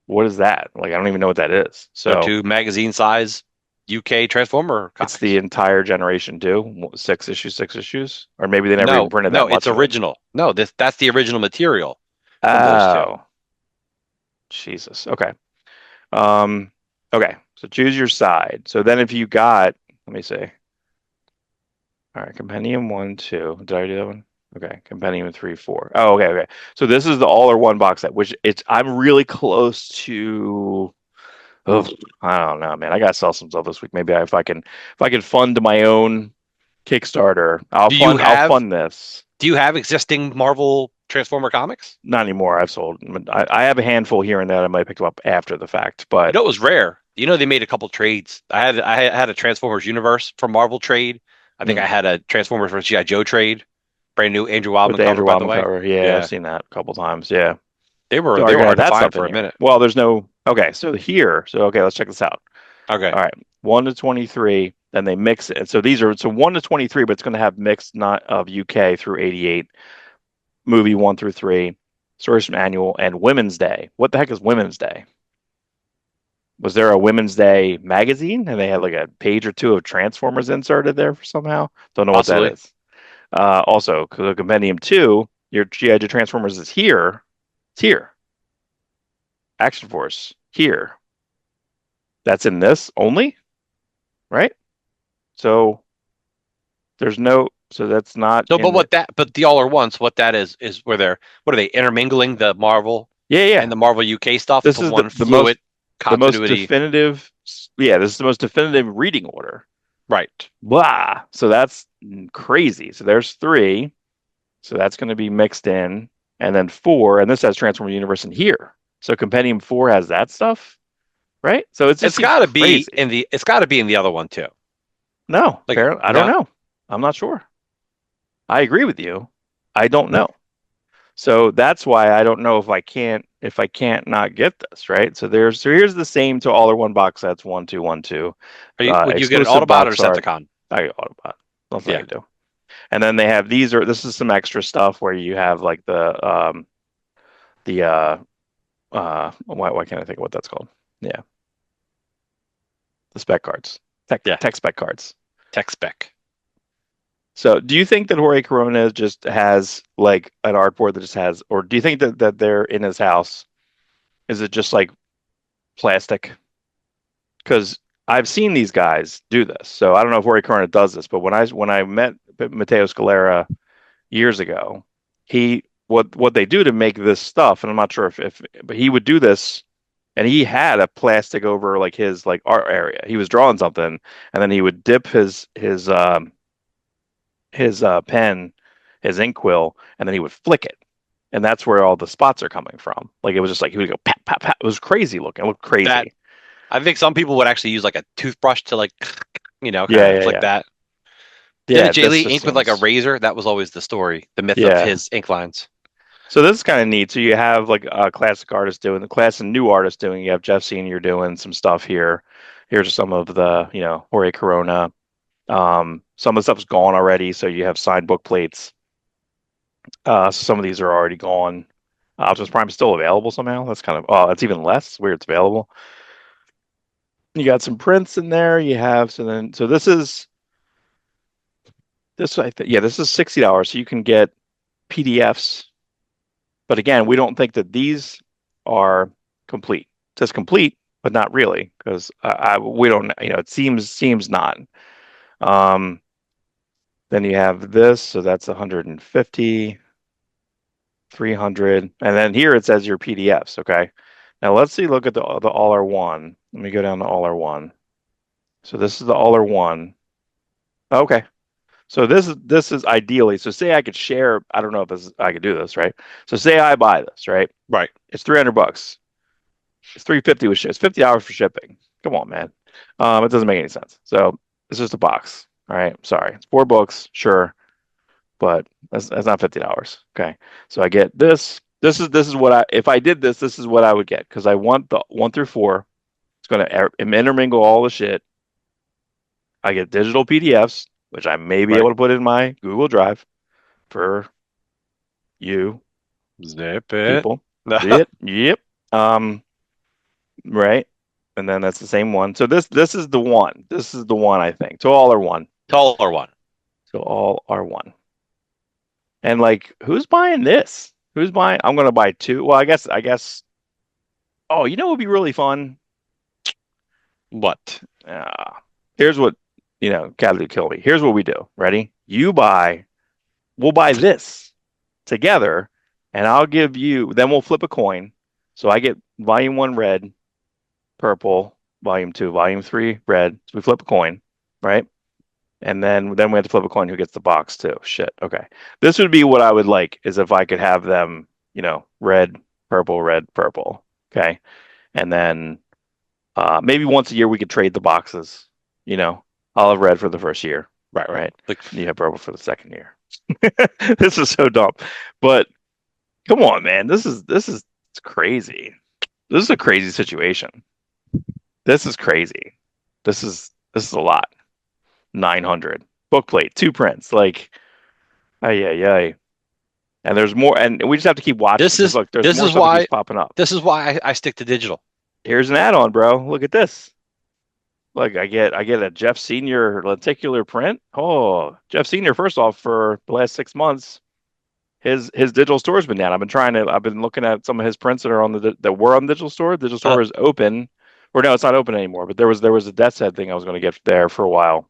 What is that? Like I don't even know what that is. They're So two magazine size UK Transformer it's the comics. entire generation too, 6 issues, 6 issues, or maybe they never even No, printed that no, it's much of it. original. No, that's the original material from those two. Oh, Jesus. Okay. Um, okay. So choose your side. So then if you got, let me see. All right, Compendium 1, 2. Did I do that one? Okay, Compendium 3, 4. Oh, okay, okay. So this is the all or one box set, which I'm really close to. Oh, I don't know, man. I gotta sell some stuff this week. Maybe if I can fund my own Kickstarter, Do you I'll have fund this. do you have existing Marvel Transformer comics? Not anymore. I've sold. I have a handful here and there I might pick up after the fact, but It was rare. They made a couple trades. I had a Transformers Universe from Marvel trade. I think I mm, had a Transformers vs. G.I. Joe trade. brand new Andrew with Wildman the cover, Andrew by the Wildman way. cover. Yeah, I've Yeah, seen that a couple times. Yeah. they were So they you're were gonna have hard to that find stuff in for a here. minute. Well, there's no. Okay, so here. So okay, let's check this out. Okay. All right, 1 to 23. Then they mix it. So these are 1 to 23, but it's going to have mixed not of UK through 88, movie 1 through 3, stories from annual, and Women's Day. What the heck is Women's Day? Was there a Women's Day magazine and they had like a page or two of Transformers inserted there for somehow? Don't know what that Possibly. is. Also, the Compendium 2, your GI Joe Transformers is here. It's here. Action Force here. That's in this only, right? So there's no, so that's not So, in the, but the all are once, what that is where what are they intermingling the Marvel yeah, yeah. and the Marvel UK stuff This into is one the fluid most continuity? definitive, yeah, this is the most definitive reading order. Right. Blah. So that's crazy. So there's 3. So that's going to be mixed in. And then 4, and this has Transformer Universe in here. So Compendium 4 has that stuff, right? So it just It's seems got to be crazy. it's got to be in the other one too. No, Like, apparently, I don't no, know. I'm not sure. I agree with you. I don't know. So that's why I don't know if I can't not get this, right? So here's the same to all or one box sets, 1 2 1 2. would you get an Exclusive Autobot or box art. Decepticon? I get Autobot. Nothing I Yeah. can do. And then they have this is some extra stuff where you have like the why can't I think of what that's called? Yeah, the spec cards. Yeah. Tech spec cards. Tech spec. So, do you think that Jorge Corona just has like an artboard that just has, or do you think that they're in his house? Is it just like plastic? Because I've seen these guys do this. So I don't know if Jorge Corona does this, but when I met Mateo Scalera years ago, he what they do to make this stuff, and I'm not sure if but he would do this, and he had a plastic over like his like art area. He was drawing something, and then he would dip his pen, his ink quill, and then he would flick it. And that's where all the spots are coming from. Like it was just like he would go pat pat pat. It was crazy looking. It looked That crazy. I think some people would actually use like a toothbrush to like kind Yeah, of yeah, flick yeah. that. Didn't Yeah, Jay this Lee just ink with like a seems razor? That was always the story, the myth of yeah. his ink lines. So this is kind of neat. So you have like a classic artist doing the class and new artist doing. You have Jeff Senior doing some stuff here. Here's some of the, Jorge Corona. Some of the stuff's gone already, so you have signed book plates. Some of these are already gone. Optimus Prime's still available somehow. That's kind of that's even less. Weird it's available. You got some prints in there. You have so this I think yeah, this is $60. So you can get PDFs. But again, we don't think that these are complete. It says complete, but not really, because we don't, it seems not. Um, then you have this, so that's 150, 300, and then here it says your PDFs. Okay, now let's see. Look at the all are one. Let me go down to all are one. So this is the all are one. Okay, so this is ideally. So say I could share. I don't know if I could do this, right? So say I buy this, right? Right. It's $300. It's 350 with it's $50 for shipping. Come on, man. It doesn't make any sense. So it's just a box. All right. Sorry. It's 4 books, sure, but that's not $50. Okay. So I get this. This is what if I did this, this is what I would get because I want the 1 through 4. It's gonna intermingle all the shit. I get digital PDFs, which I may be Right. able to put in my Google Drive for you Zip it. people. Yep. Yep. Um, right? And then that's the same one. So this is the one. This is the one I think. So all are one. Taller one. So all are one. And like, who's buying this? Who's buying? I'm gonna buy 2. Well, I guess. Oh, you know what would be really fun? What? Here's what Cadley kill me. Here's what we do. Ready? We'll buy this together, and I'll give you. Then we'll flip a coin. So I get volume 1 red, purple, volume 2, volume 3 red. So we flip a coin, right? And then we have to flip a coin who gets the box too. Shit. Okay. This would be what I would like is if I could have them, red, purple, red, purple. Okay. And then maybe once a year we could trade the boxes. I'll have red for the first year. Right. Right. Like You have purple for the second year. This is so dumb. But come on, man. This is it's crazy. This is a crazy situation. This is crazy. This is a lot. 900 bookplate, two prints. Like, ay ay ay. And there's more, and we just have to keep watching This because is look, there's this more is stuff that keeps why popping up. this is why I stick to digital. Here's an add-on, bro. Look at this. Look, I get a Jeff Senior lenticular print. Oh, Jeff Senior. First off, for the last 6 months, his digital store's been down. I've been looking at some of his prints that are on that were on the digital store. The digital Uh, store is open, or no, it's not open anymore. But there was a Death's Head thing I was going to get there for a while.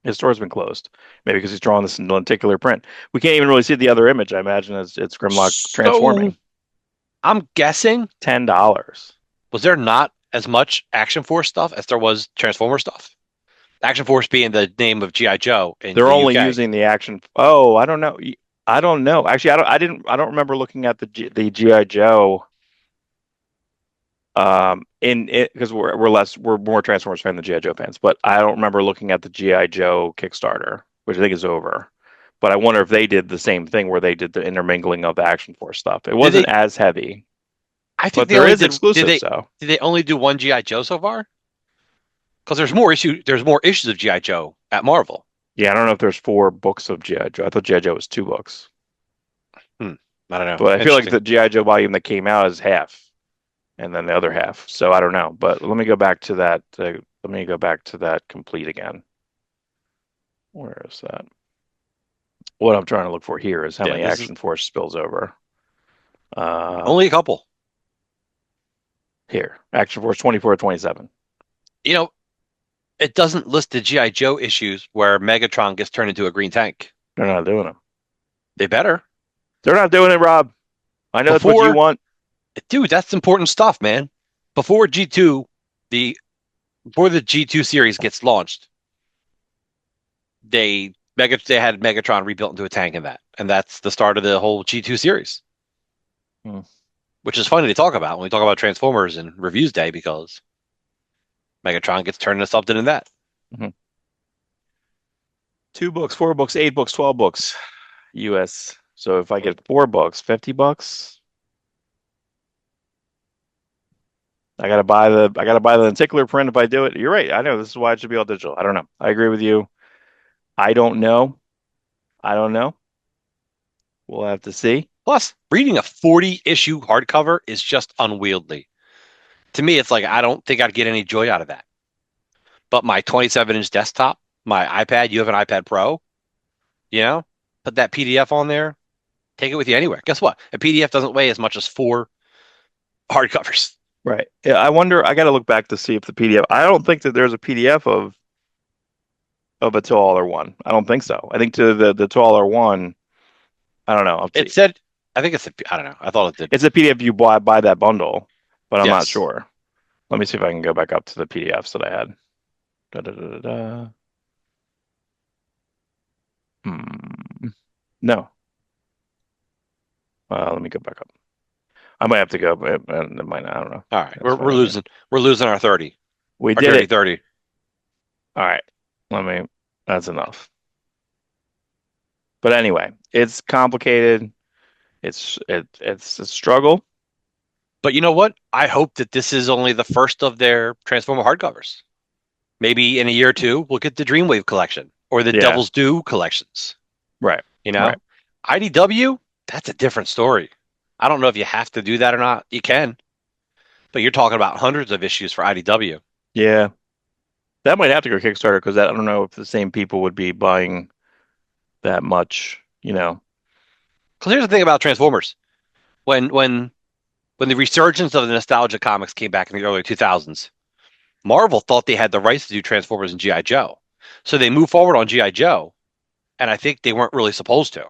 His store's been closed, maybe because he's drawing this lenticular print. We can't even really see the other image. I imagine it's Grimlock so transforming. I'm guessing, $10. was there not as much Action Force stuff as there was Transformer stuff? Action Force being the name of G.I. Joe in They're the only UK. using the action. Oh, I don't know. I don't know. Actually, I don't. I didn't. I don't remember looking at the GI Joe. In it because we're more Transformers fan than GI Joe fans. But I don't remember looking at the GI Joe Kickstarter, which I think is over. But I wonder if they did the same thing where they did the intermingling of the Action Force stuff. It Did wasn't they? as heavy, I think but they there only is did. Did exclusive. they? So Did they only do one G.I. Joe so far? Because there's more issue. There's more issues of G.I. Joe at Marvel. yeah, I don't know if there's 4 books of GI Joe. I thought GI Joe was 2 books, Hmm. I don't know. but I feel like Interesting. the GI Joe volume that came out is half, and then the other half. So I don't know. But let me go back to that. Let me go back to that complete again. Where is that? What I'm trying to look for here is how Yeah, many this is Action Force spills over. Uh, only a couple. Here, Action Force 24 to 27. You know, it doesn't list the G.I. Joe issues where Megatron gets turned into a green tank. They're not doing them. They better. They're not doing it, Rob. I know that's what you Before, want. dude, that's important stuff, man. Before G2, the before the G2 series gets launched, they had Megatron rebuilt into a tank in that. And that's the start of the whole G2 series, Hmm. which is funny to talk about when we talk about Transformers and Reviews Day because Megatron gets turned into something in that. Mhm. 2 books, 4 books, 8 books, 12 books, US. So if I get 4 books, $50. I gotta buy the lenticular print if I do it. You're right. I know this is why it should be all digital. I don't know. I agree with you. I don't know. I don't know. We'll have to see. Plus, reading a 40 issue hardcover is just unwieldy. To me, it's like I don't think I'd get any joy out of that. But my 27-inch desktop, my iPad, you have an iPad Pro, you know, put that PDF on there, take it with you anywhere. Guess what? A PDF doesn't weigh as much as 4 hardcovers. Right. Yeah, I wonder. I got to look back to see if the PDF. I don't think that there's a PDF of a $2 one. I don't think so. I think to the $2 one. I don't know. I'll It see. said, I think it's, I don't know. I thought it did. It's a PDF you buy that bundle, but I'm not Yes. sure. Let me see if I can go back up to the PDFs that I had. Da, da, da, da, da. Hmm. No. Let me go back up. I might have to go, but it might not. I don't know. All right. That's We're fine. losing our 30, We our did dirty it. 30. All right. Let me. That's enough. But anyway, it's complicated. It's a struggle. But you know what? I hope that this is only the first of their Transformer hardcovers. Maybe in a year or two, we'll get the Dreamwave collection or the Yeah. Devil's Due collections. Right. You Right. know, IDW, that's a different story. I don't know if you have to do that or not. You can, but you're talking about hundreds of issues for IDW. Yeah. That might have to go Kickstarter because I don't know if the same people would be buying that much. Because here's the thing about Transformers: when when when the resurgence of the nostalgia comics came back in the early 2000s, Marvel thought they had the rights to do Transformers and GI Joe, so they moved forward on GI Joe, and I think they weren't really supposed to.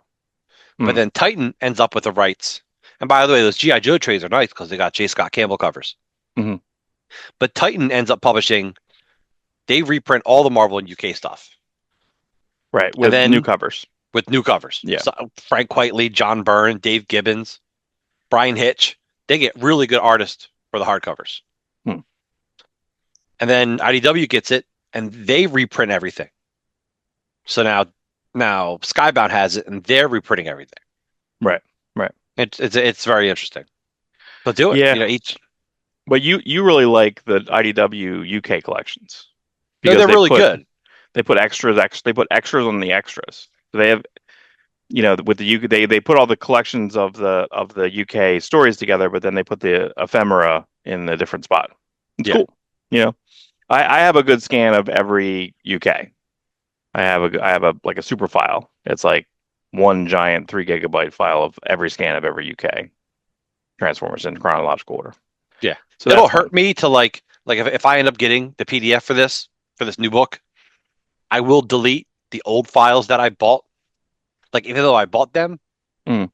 But Hmm. then Titan ends up with the rights. And by the way, those GI Joe trades are nice because they got J. Scott Campbell covers. Hmm. But Titan ends up publishing. They reprint all the Marvel and UK stuff, Right. and With new then covers. with new covers. Yeah. So Frank Quitely, John Byrne, Dave Gibbons, Brian Hitch. They get really good artists for the hardcovers. Hmm. And then IDW gets it, and they reprint everything. So now Now, Skybound has it, and they're reprinting everything. Right. Right. It's very interesting. But do it. Yeah. You know, each But you really like the IDW UK collections because they're really good. they put they put extras on the extras. So they have with the UK they put all the collections of the UK stories together, but then they put the ephemera in a different spot. It's Yeah. cool. You know, I have a good scan of every UK. I have a like a super file. It's like one giant 3 GB file of every scan of every UK Transformers in chronological order. Yeah. So It'll that's fun. hurt me to like if I end up getting the PDF for this new book, I will delete the old files that I bought. Like even though I bought them, Mm,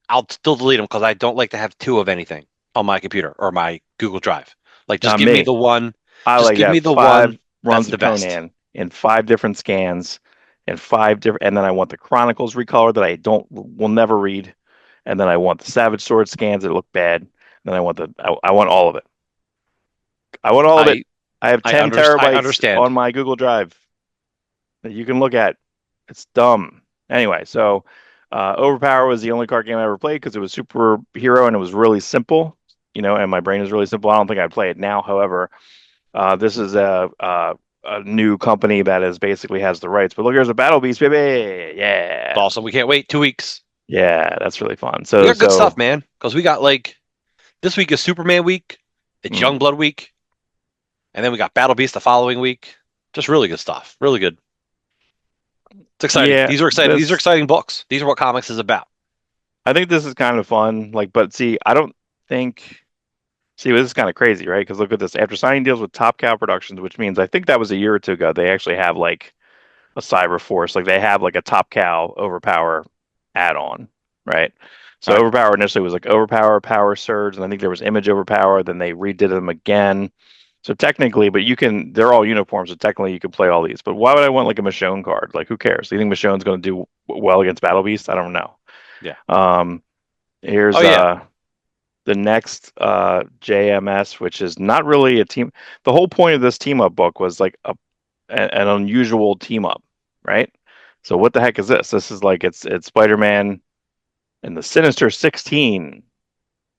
I'll still delete them because I don't like to have two of anything on my computer or my Google Drive. Like not me. I just like to give me have the five one that's runs the of best. Conan in 5 different scans and 5 different, and then I want the Chronicles recolored that I don't will never read, and then I want the Savage Sword scans that look bad. Then I want all of it. I want all of it. I I have 10 I terabytes understand. on my Google Drive that you can look at. It's dumb. Anyway, so Overpower was the only card game I ever played because it was superhero and it was really simple, and my brain is really simple. I don't think I'd play it now. However, this is a new company that is basically has the rights. But look, there's a Battle Beast, baby. It's Yeah, awesome. We can't wait 2 weeks. yeah, that's really fun. We So got good stuff, so man. Because we got like this week is Superman week, it's mm, Youngblood week, and then we got Battle Beast the following week. Just really good stuff. Really good. It's exciting. yeah, These are exciting. These are this exciting books. These are what comics is about. I think this is kind of fun. Like, but see, I don't think. See, this is kind of crazy, right? Because look at this. After signing deals with Top Cow Productions, which means I think that was a year or two ago, they actually have like a Cyber Force. Like they have like a Top Cow Overpower add-on, right? All So right. Overpower initially was like Overpower, Power Surge, and I think there was Image Overpower. Then they redid them again. So technically, but they're all uniforms, so technically you could play all these. But why would I want like a Michonne card? Like who cares? Do you think Michonne's going to do well against Battle Beast? I don't know. Yeah. Um, Oh here's yeah. the next JMS, which is not really a team. The whole point of this team up book was like an unusual team up, right? So what the heck is this? This is like it's Spider-Man and the Sinister 16,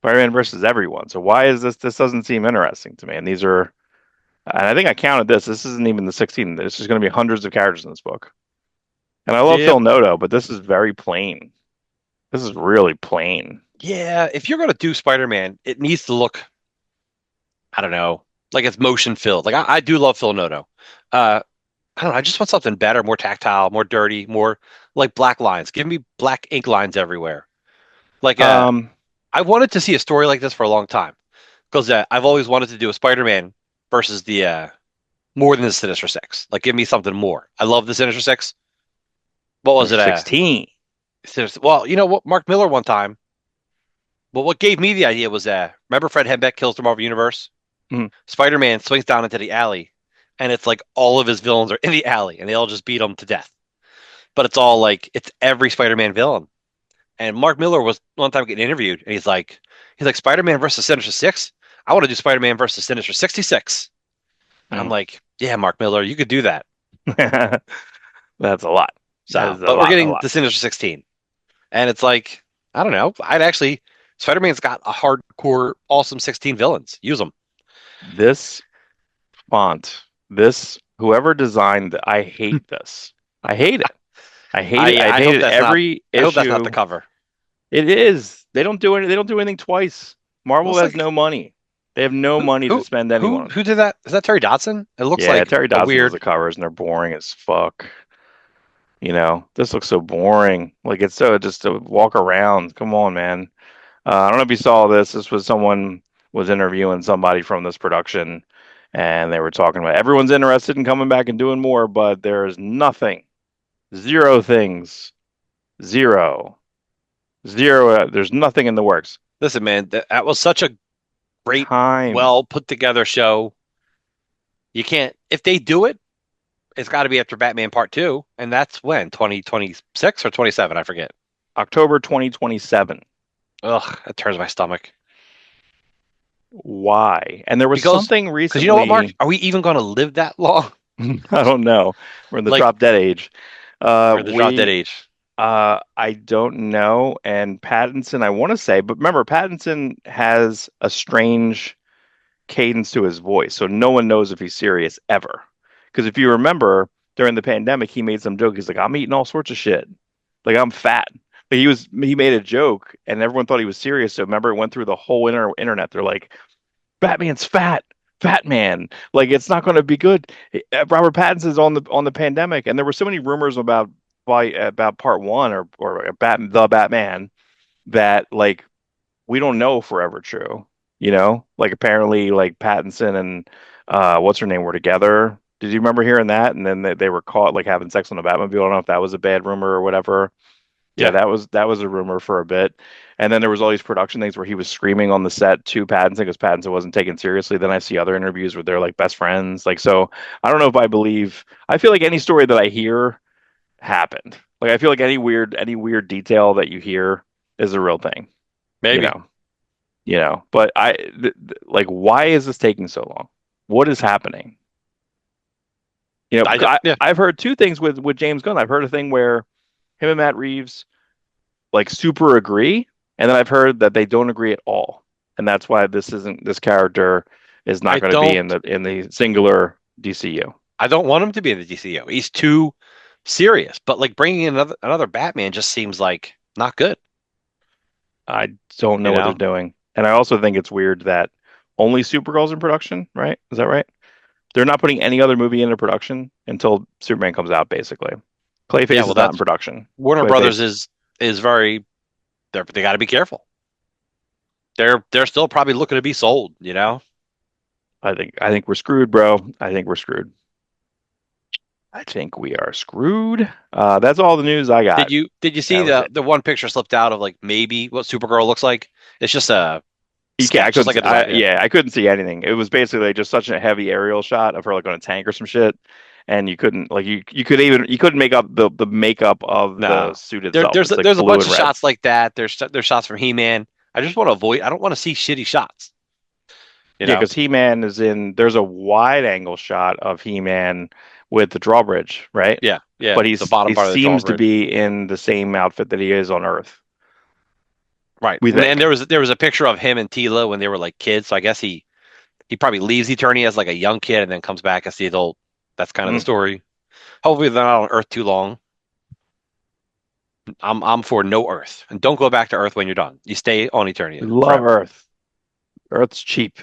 Spider-Man versus everyone. So why is this? This doesn't seem interesting to me. And these are, and I think I counted this. This isn't even the 16. There's just going to be hundreds of characters in this book. And I love Yeah. Phil Noto, but this is very plain. This is really plain. Yeah. If you're gonna do Spider-Man, it needs to look, I don't know, like it's motion filled. Like I do love Phil Noto. I don't know. I just want something better, more tactile, more dirty, more like black lines. Give me black ink lines everywhere. Like Um, I wanted to see a story like this for a long time because I've always wanted to do a Spider-Man versus the more than the Sinister Six. Like, give me something more. I love the Sinister Six. What was there's it? 16. Well, you know what? Mark Miller one time. Well, what gave me the idea was remember Fred Hembeck kills the Marvel Universe? Mm. Spider-Man swings down into the alley, and it's like all of his villains are in the alley, and they all just beat him to death. But it's all like it's every Spider-Man villain. And Mark Miller was one time getting interviewed, and he's like Spider-Man versus Sinister Six. I want to do Spider-Man versus Sinister 66. And I'm Mm. like, yeah, Mark Miller, you could do that. That's a lot. That So, is a but we're lot, a getting lot. the Sinister 16. And it's like, I don't know. Spider-Man's got a hardcore, awesome 16 villains. Use them. This font, whoever designed, I hate this. I hate it. I hate it. I've I hope hated that's not, every I hope that's not the issue. cover. It is. They don't do anything twice. Marvel Looks has like no money. They have no who, money to who, spend anyone. who did that? Is that Terry Dodson? It looks Yeah, like Terry a Dawson does the weird, covers and they're boring as fuck. This looks so boring. Like it's so just to walk around. Come on, man. I don't know if you saw this. This was someone was interviewing somebody from this production, and they were talking about everyone's interested in coming back and doing more, but there is nothing, zero things, zero, zero. There's nothing in the works. listen, man, that was such a great, Time. well put together show. You can't, if they do it, it's got to be after Batman Part Two, and that's when 2026 or 27, I forget. October 2027. Ugh, that turns my stomach. Why? And there was Because, something because you know what, Mark? recently. Are we even going to live that long? I don't know. We're in the Like, drop dead age. Or the drop dead We age? I don't know. And Pattinson, I want to say, but remember, Pattinson has a strange cadence to his voice, so no one knows if he's serious ever. Because if you remember, during the pandemic, he made some joke. He's like, "I'm eating all sorts of shit, like I'm fat." But he made a joke, and everyone thought he was serious. So remember, it went through the whole internet. They're like, "Batman's fat." Fat man, like it's not going to be good. Robert Pattinson's on the pandemic, and there were so many rumors about part one or the Batman that like we don't know if we're ever true. Like apparently like Pattinson and what's her name were together. Did you remember hearing that? And then they were caught like having sex on the Batmobile. I don't know if that was a bad rumor or whatever. Yeah, Yeah. that was a rumor for a bit. And then there was all these production things where he was screaming on the set to Pattinson because Pattinson wasn't taken seriously. Then I see other interviews where they're like best friends. Like so I don't know if I believe I feel like any story that I hear happened. Like I feel like any weird detail that you hear is a real thing, you Maybe. know. But like why is this taking so long? What is happening? I don't, yeah. I've heard two things with James Gunn. I've heard a thing where him and Matt Reeves like super agree, and then I've heard that they don't agree at all. And that's why this character is not I going to be don't in the singular DCU. I don't want him to be in the DCU. He's too serious. But like bringing in another Batman just seems like not good, I don't you know what they're know? doing. And I also think it's weird that only Supergirl's in production, right? Is that right? They're not putting any other movie into production until Superman comes out, basically. Yeah, Clayface well is not in that's production. Warner Brothers Clayface, is very they got to be careful. They're still probably looking to be sold, you know? I think we're screwed, bro. I think we're screwed. I think we are screwed. That's all the news I got. Did you see That was it. the one picture slipped out of like maybe what Supergirl looks like? It's just a You can't. I sketch, just couldn't. like a design. I Yeah. Yeah, I couldn't see anything. It was basically just such a heavy aerial shot of her like on a tank or some shit, and you couldn't like you couldn't make up the makeup of the No. suit itself. It's like There's a blue bunch and of red. shots like that. There's shots from He-Man. I don't want to see shitty shots, you Yeah, know? because He-Man is in. There's a wide angle shot of He-Man with the drawbridge, right? Yeah. Yeah. But The he's bottom he part of the seems to drawbridge. be in the same outfit that he is on Earth. Right. We And think. there was a picture of him and Tila when they were like kids. So I guess he probably leaves Eternia as like a young kid and then comes back as the adult. That's kind of the Mm, story. Hopefully they're not on Earth too long. I'm for no Earth. And don't go back to Earth when you're done. You stay on we Eternia love forever. Earth. Earth's cheap.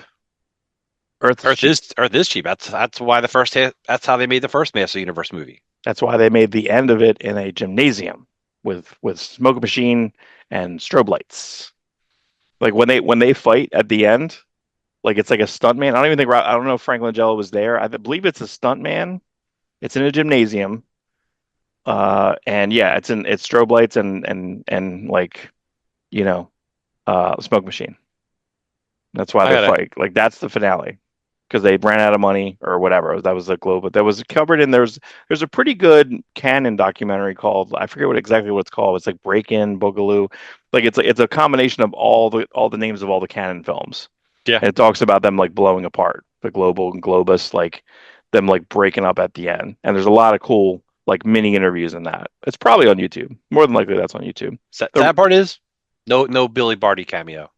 Earth is cheap. Earth is cheap. That's why that's how they made the first Master Universe movie. That's why they made the end of it in a gymnasium with smoke machine and strobe lights. Like when they fight at the end, like it's like a stuntman. I don't know if Frank Langella was there. I believe it's a stuntman. It's in a gymnasium. And yeah, it's strobe lights and like, you know, smoke machine. That's why I they gotta fight. Like that's the finale because they ran out of money or whatever. That was the globe, but that was covered in there's a pretty good canon documentary called I forget what it's called. It's like Break In Boogaloo. Like it's a combination of all the names of all the canon films. yeah, And it talks about them like blowing apart, the global and Globus, like them like breaking up at the end. And there's a lot of cool like mini interviews in that. It's probably on YouTube. More than likely that's on YouTube. The sad part is no Billy Barty cameo.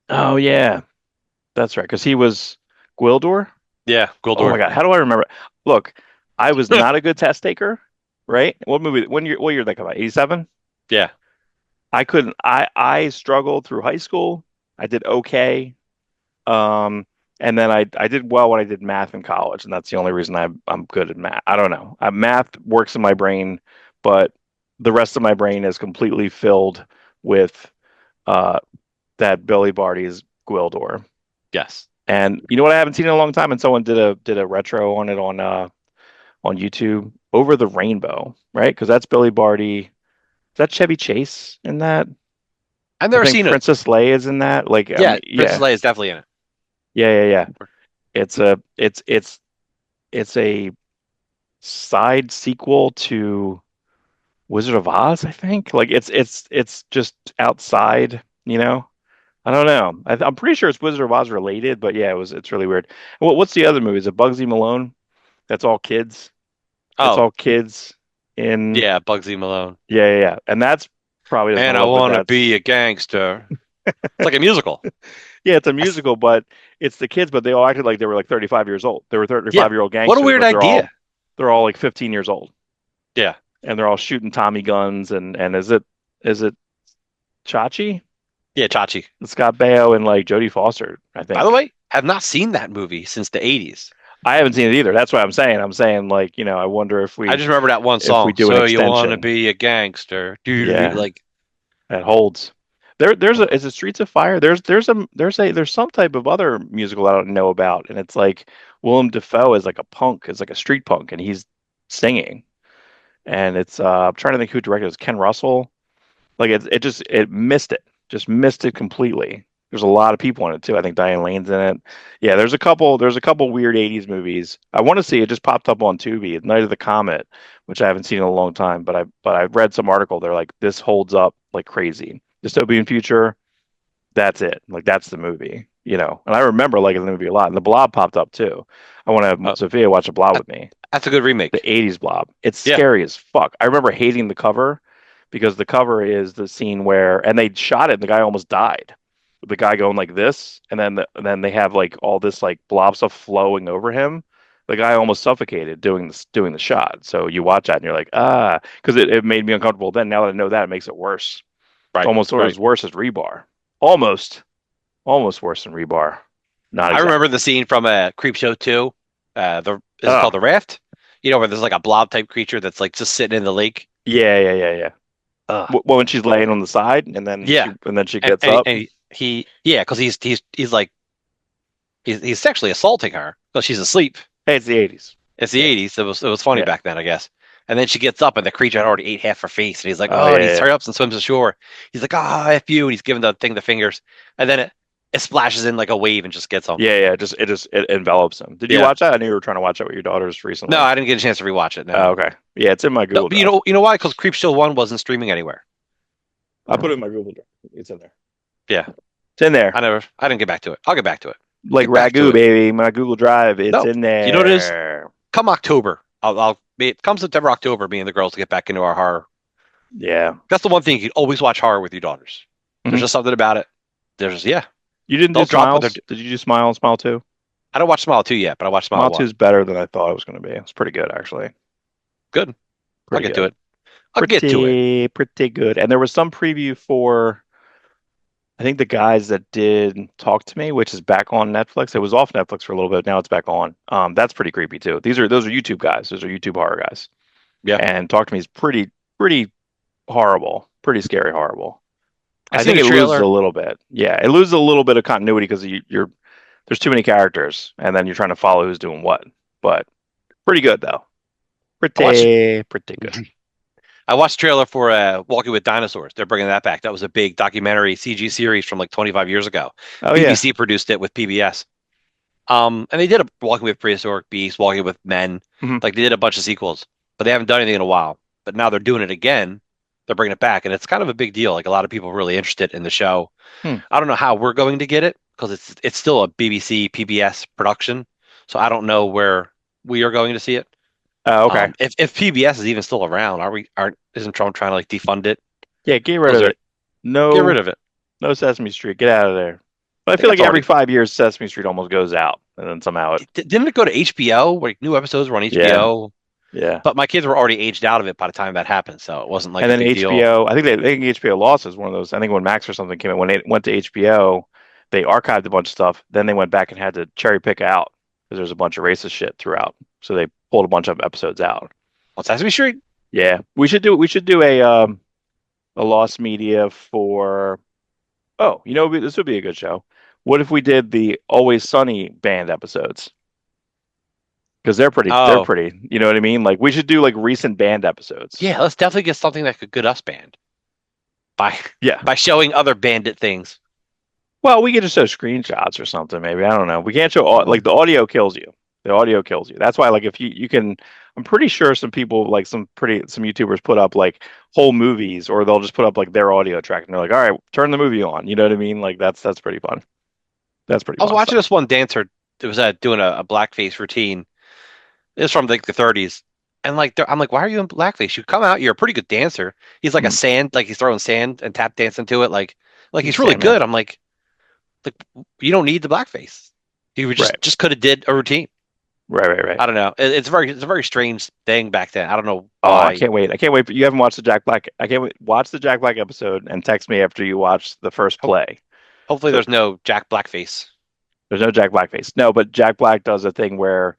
Oh yeah, that's right. Because he was Gwildor. Yeah, Oh my Guldur. God, how do I remember? Look, I was not a good test taker, right? What movie? What year did that come out? 87? Yeah. I couldn't. I struggled through high school. I did okay. Um, and then I did well when I did math in college, and that's the only reason I'm good at math. I don't know. Math works in my brain, but the rest of my brain is completely filled with uh that Billy Barty's Gwildor. Yes. And you know what I haven't seen in a long time? And someone did a retro on it on YouTube. Over the Rainbow, right? Because that's Billy Barty. Is that Chevy Chase in that? I've I never think seen it. Princess Leia is in that. Like, I Yeah, mean, Princess yeah, Leia is definitely in it. yeah, yeah, yeah. It's a side sequel to Wizard of Oz, I think. Like, it's just outside, you know. I don't know. I'm pretty sure it's Wizard of Oz related, but yeah, it's really weird. What's the other movie? Is it Bugsy Malone? That's all kids. That's Oh, all kids. in Yeah, Bugsy Malone. yeah. And that's probably doesn't Man, hold I up, but want to that's be a gangster. It's like a musical. yeah, it's a That's, musical, but it's the kids, but they all acted like they were like 35 years old. They were yeah. 35-year-old What a gangsters, weird but idea. they're all like 15 years old, Yeah. and they're all shooting Tommy guns. And is it Chachi? Yeah, Chachi. Scott Baio and like Jodie Foster, I By the think. way, have not seen that movie since the 80s. I haven't seen it either. That's what I'm saying. I'm saying like, I wonder I just remember that one if we song. do an So you want to extension. be a gangster. Doo-doo-doo. Yeah, Like, that holds. Is it Streets of Fire? There's some type of other musical I don't know about, and it's like Willem Dafoe is like a punk, is like a street punk, and he's singing. And it's I'm trying to think who directed it. It's Ken Russell. Like it just missed it completely. There's a lot of people in it too. I think Diane Lane's in it. Yeah, there's a couple weird 80s movies. I want to see it just popped up on Tubi, Night of the Comet, which I haven't seen in a long time, but I read some article. They're like this holds up like crazy. Dystopian future, that's it. Like that's the movie. And I remember liking the movie a lot. And the Blob popped up too. I want to uh, have Sophia watch the Blob that- with me. that's a good The remake. 80s Blob. It's Yeah. scary as fuck. I remember hating the cover because the cover is the scene where and they shot it and the guy almost died. The guy going like this and then they have like all this like blob stuff flowing over him. The guy almost suffocated doing the shot. So you watch that and you're like, because it made me uncomfortable then. Now that I know that, it makes it worse. It's Right. almost sort of Right. as worse as Rebar. Almost, almost worse than Rebar. Not I exactly. remember the scene from Creep Show 2. The Is it Oh, called The Raft? Where there's like a blob type creature that's like just sitting in the lake. yeah. Ugh. Well, when she's laying on the side Yeah. and then she And, gets and, up. and yeah, because he's like he's sexually assaulting her because she's asleep. Hey, it's the 80s. It's the Yeah, 80s. It was funny yeah. back then, I guess. And then she gets up and the creature had already ate half her face. And he's like, Oh oh, and he yeah, hurries up and swims ashore. He's like, ah, F you. And he's giving the thing the fingers. And then it splashes in like a wave and just gets him. yeah. It envelops him. Did you Yeah. watch that? I knew you were trying to watch that with your daughters No, recently. I didn't get a chance to rewatch it. Oh, No. okay. Yeah, it's in my No, Google but Drive. you know why? Because Creep Show 1 wasn't streaming anywhere. I put it in my Google Drive. It's in there. Yeah. It's in there. I didn't get back to it. I'll get back to it. Like Get back to Ragu, it. baby. My Google Drive. It's No. in You know what it is? there. Come October. It comes September, October, me and the girls to get back into our horror. Yeah. That's the one thing you can always watch horror with your daughters. There's Mhm. just something about it. Yeah. You didn't do They'll drop what they're. Smiles? Did you do Smile? Smile 2? I don't watch Smile 2 yet, but I watched Smile Smile 2 1. is better than I thought it was going to be. It's pretty good, actually. Good. I'll Pretty get to good. it. I'll get to it. Pretty good. And there was some preview for I think the guys that did Talk to Me, which is back on Netflix. It was off Netflix for a little bit. Now it's back on. That's pretty creepy too. Those are YouTube guys. Those are YouTube horror guys. Yeah. And Talk to Me is pretty horrible, pretty scary, horrible. I I seen think the it loses a trailer. little bit. Yeah, it loses a little bit of continuity because you're there's too many characters, and then you're trying to follow who's doing what. But pretty good though. I watched Pretty good. I watched the trailer for Walking with Dinosaurs. They're bringing that back. That was a big documentary CG series from like 25 years ago. Oh yeah. BBC produced it with PBS. And they did a Walking with Prehistoric Beasts, Walking with Men. Mhm. Like they did a bunch of sequels, but they haven't done anything in a while. But now they're doing it again. They're bringing it back, and it's kind of a big deal. Like a lot of people are really interested in the show. Hmm. I don't know how we're going to get it because it's still a BBC PBS production. So I don't know where we are going to see it. Okay. If PBS is even still around, isn't Trump trying to like defund it? Yeah, get rid Was of there it. Get rid No, of it? no Sesame Street. Get out of there. But I I feel think like it's every already 5 years, Sesame Street almost goes out, and then somehow it. didn't it go to HBO? Like new episodes were on Yeah, HBO, yeah. but my kids were already aged out of it by the time that happened, so it wasn't like And a then big deal. HBO, I think HBO lost is one of those. I think when Max or something came in, when it went to HBO, they archived a bunch of stuff. Then they went back and had to cherry pick out because there's a bunch of racist shit throughout. So they pulled a bunch of episodes out. On Sesame Street? Yeah, we should do a lost media for. Oh, this would be a good show. What if we did the Always Sunny band episodes? Because they're Oh, pretty. You know what I mean? Like we should do like recent band episodes. yeah. Let's definitely get something that could get us banned by Yeah. by showing other bandit things. Well, we could just show screenshots or something, maybe. I don't know. We can't show like Mm. the audio kills you. The audio kills you. That's why, like, if you can, I'm pretty sure some people, like some YouTubers put up like whole movies, or they'll just put up like their audio track, and they're like, all right, turn the movie on. You know what I mean? Like that's pretty fun. That's pretty I was fun watching stuff. this one dancer that was doing a blackface routine. It's from like the 30s, And like I'm like, why are you in blackface? You come out, you're a pretty good dancer. He's like a Mm, sand, like he's throwing sand and tap dancing to it, like he's he's really Sandman. good. I'm like you don't need the blackface. You would Right. just could have did a routine. Right, right, right. I don't know. It's a very strange thing back then. I don't know Oh, I why. can't wait. I can't wait. You haven't watched the Jack Black. I can't wait. Watch the Jack Black episode and text me after you watch the first Hope, play. hopefully So there's no Jack Blackface. there's no Jack Blackface. No, but Jack Black does a thing where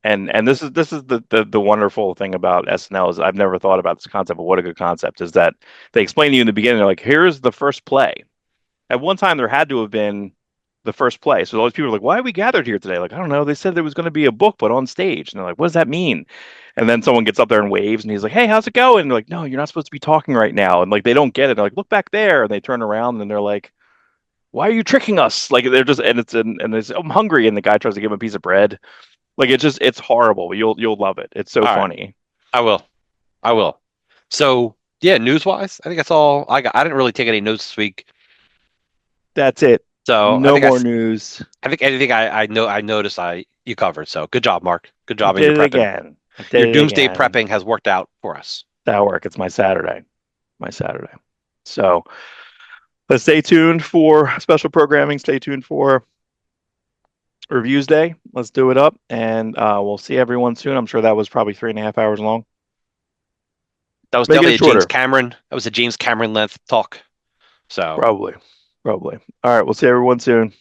and this is the wonderful thing about SNL is I've never thought about this concept, but what a good concept is that they explain to you in the beginning, they're like, here's the first play. At one time there had to have been the first play. So all these people are like, why are we gathered here today? Like, I don't know. They said there was going to be a book, but on stage. And they're like, what does that mean? And then someone gets up there and waves and he's like, hey, how's it going? And they're like, no, you're not supposed to be talking right now. And like they don't get it. They're like, look back there. And they turn around and they're like, why are you tricking us? Like they're just and it's I'm hungry. And the guy tries to give him a piece of bread. Like it's horrible, but you'll love it. It's so All right, funny. I will. I will. So yeah, news wise, I think that's all I got. I didn't really take any notes this week. That's it. So No more news. I think anything I noticed you covered. So good job, Mark. Good I job in your did it prepping. again. I Your did it doomsday again. prepping has worked out for us. That'll work. It's my Saturday. My Saturday. So let's stay tuned for special programming. Stay tuned for reviews day. Let's do it up, and we'll see everyone soon. I'm sure that was probably 3.5 hours long. That was Make definitely it a James shorter, Cameron. That was a James Cameron length talk. So probably. Probably. All right. We'll see everyone soon.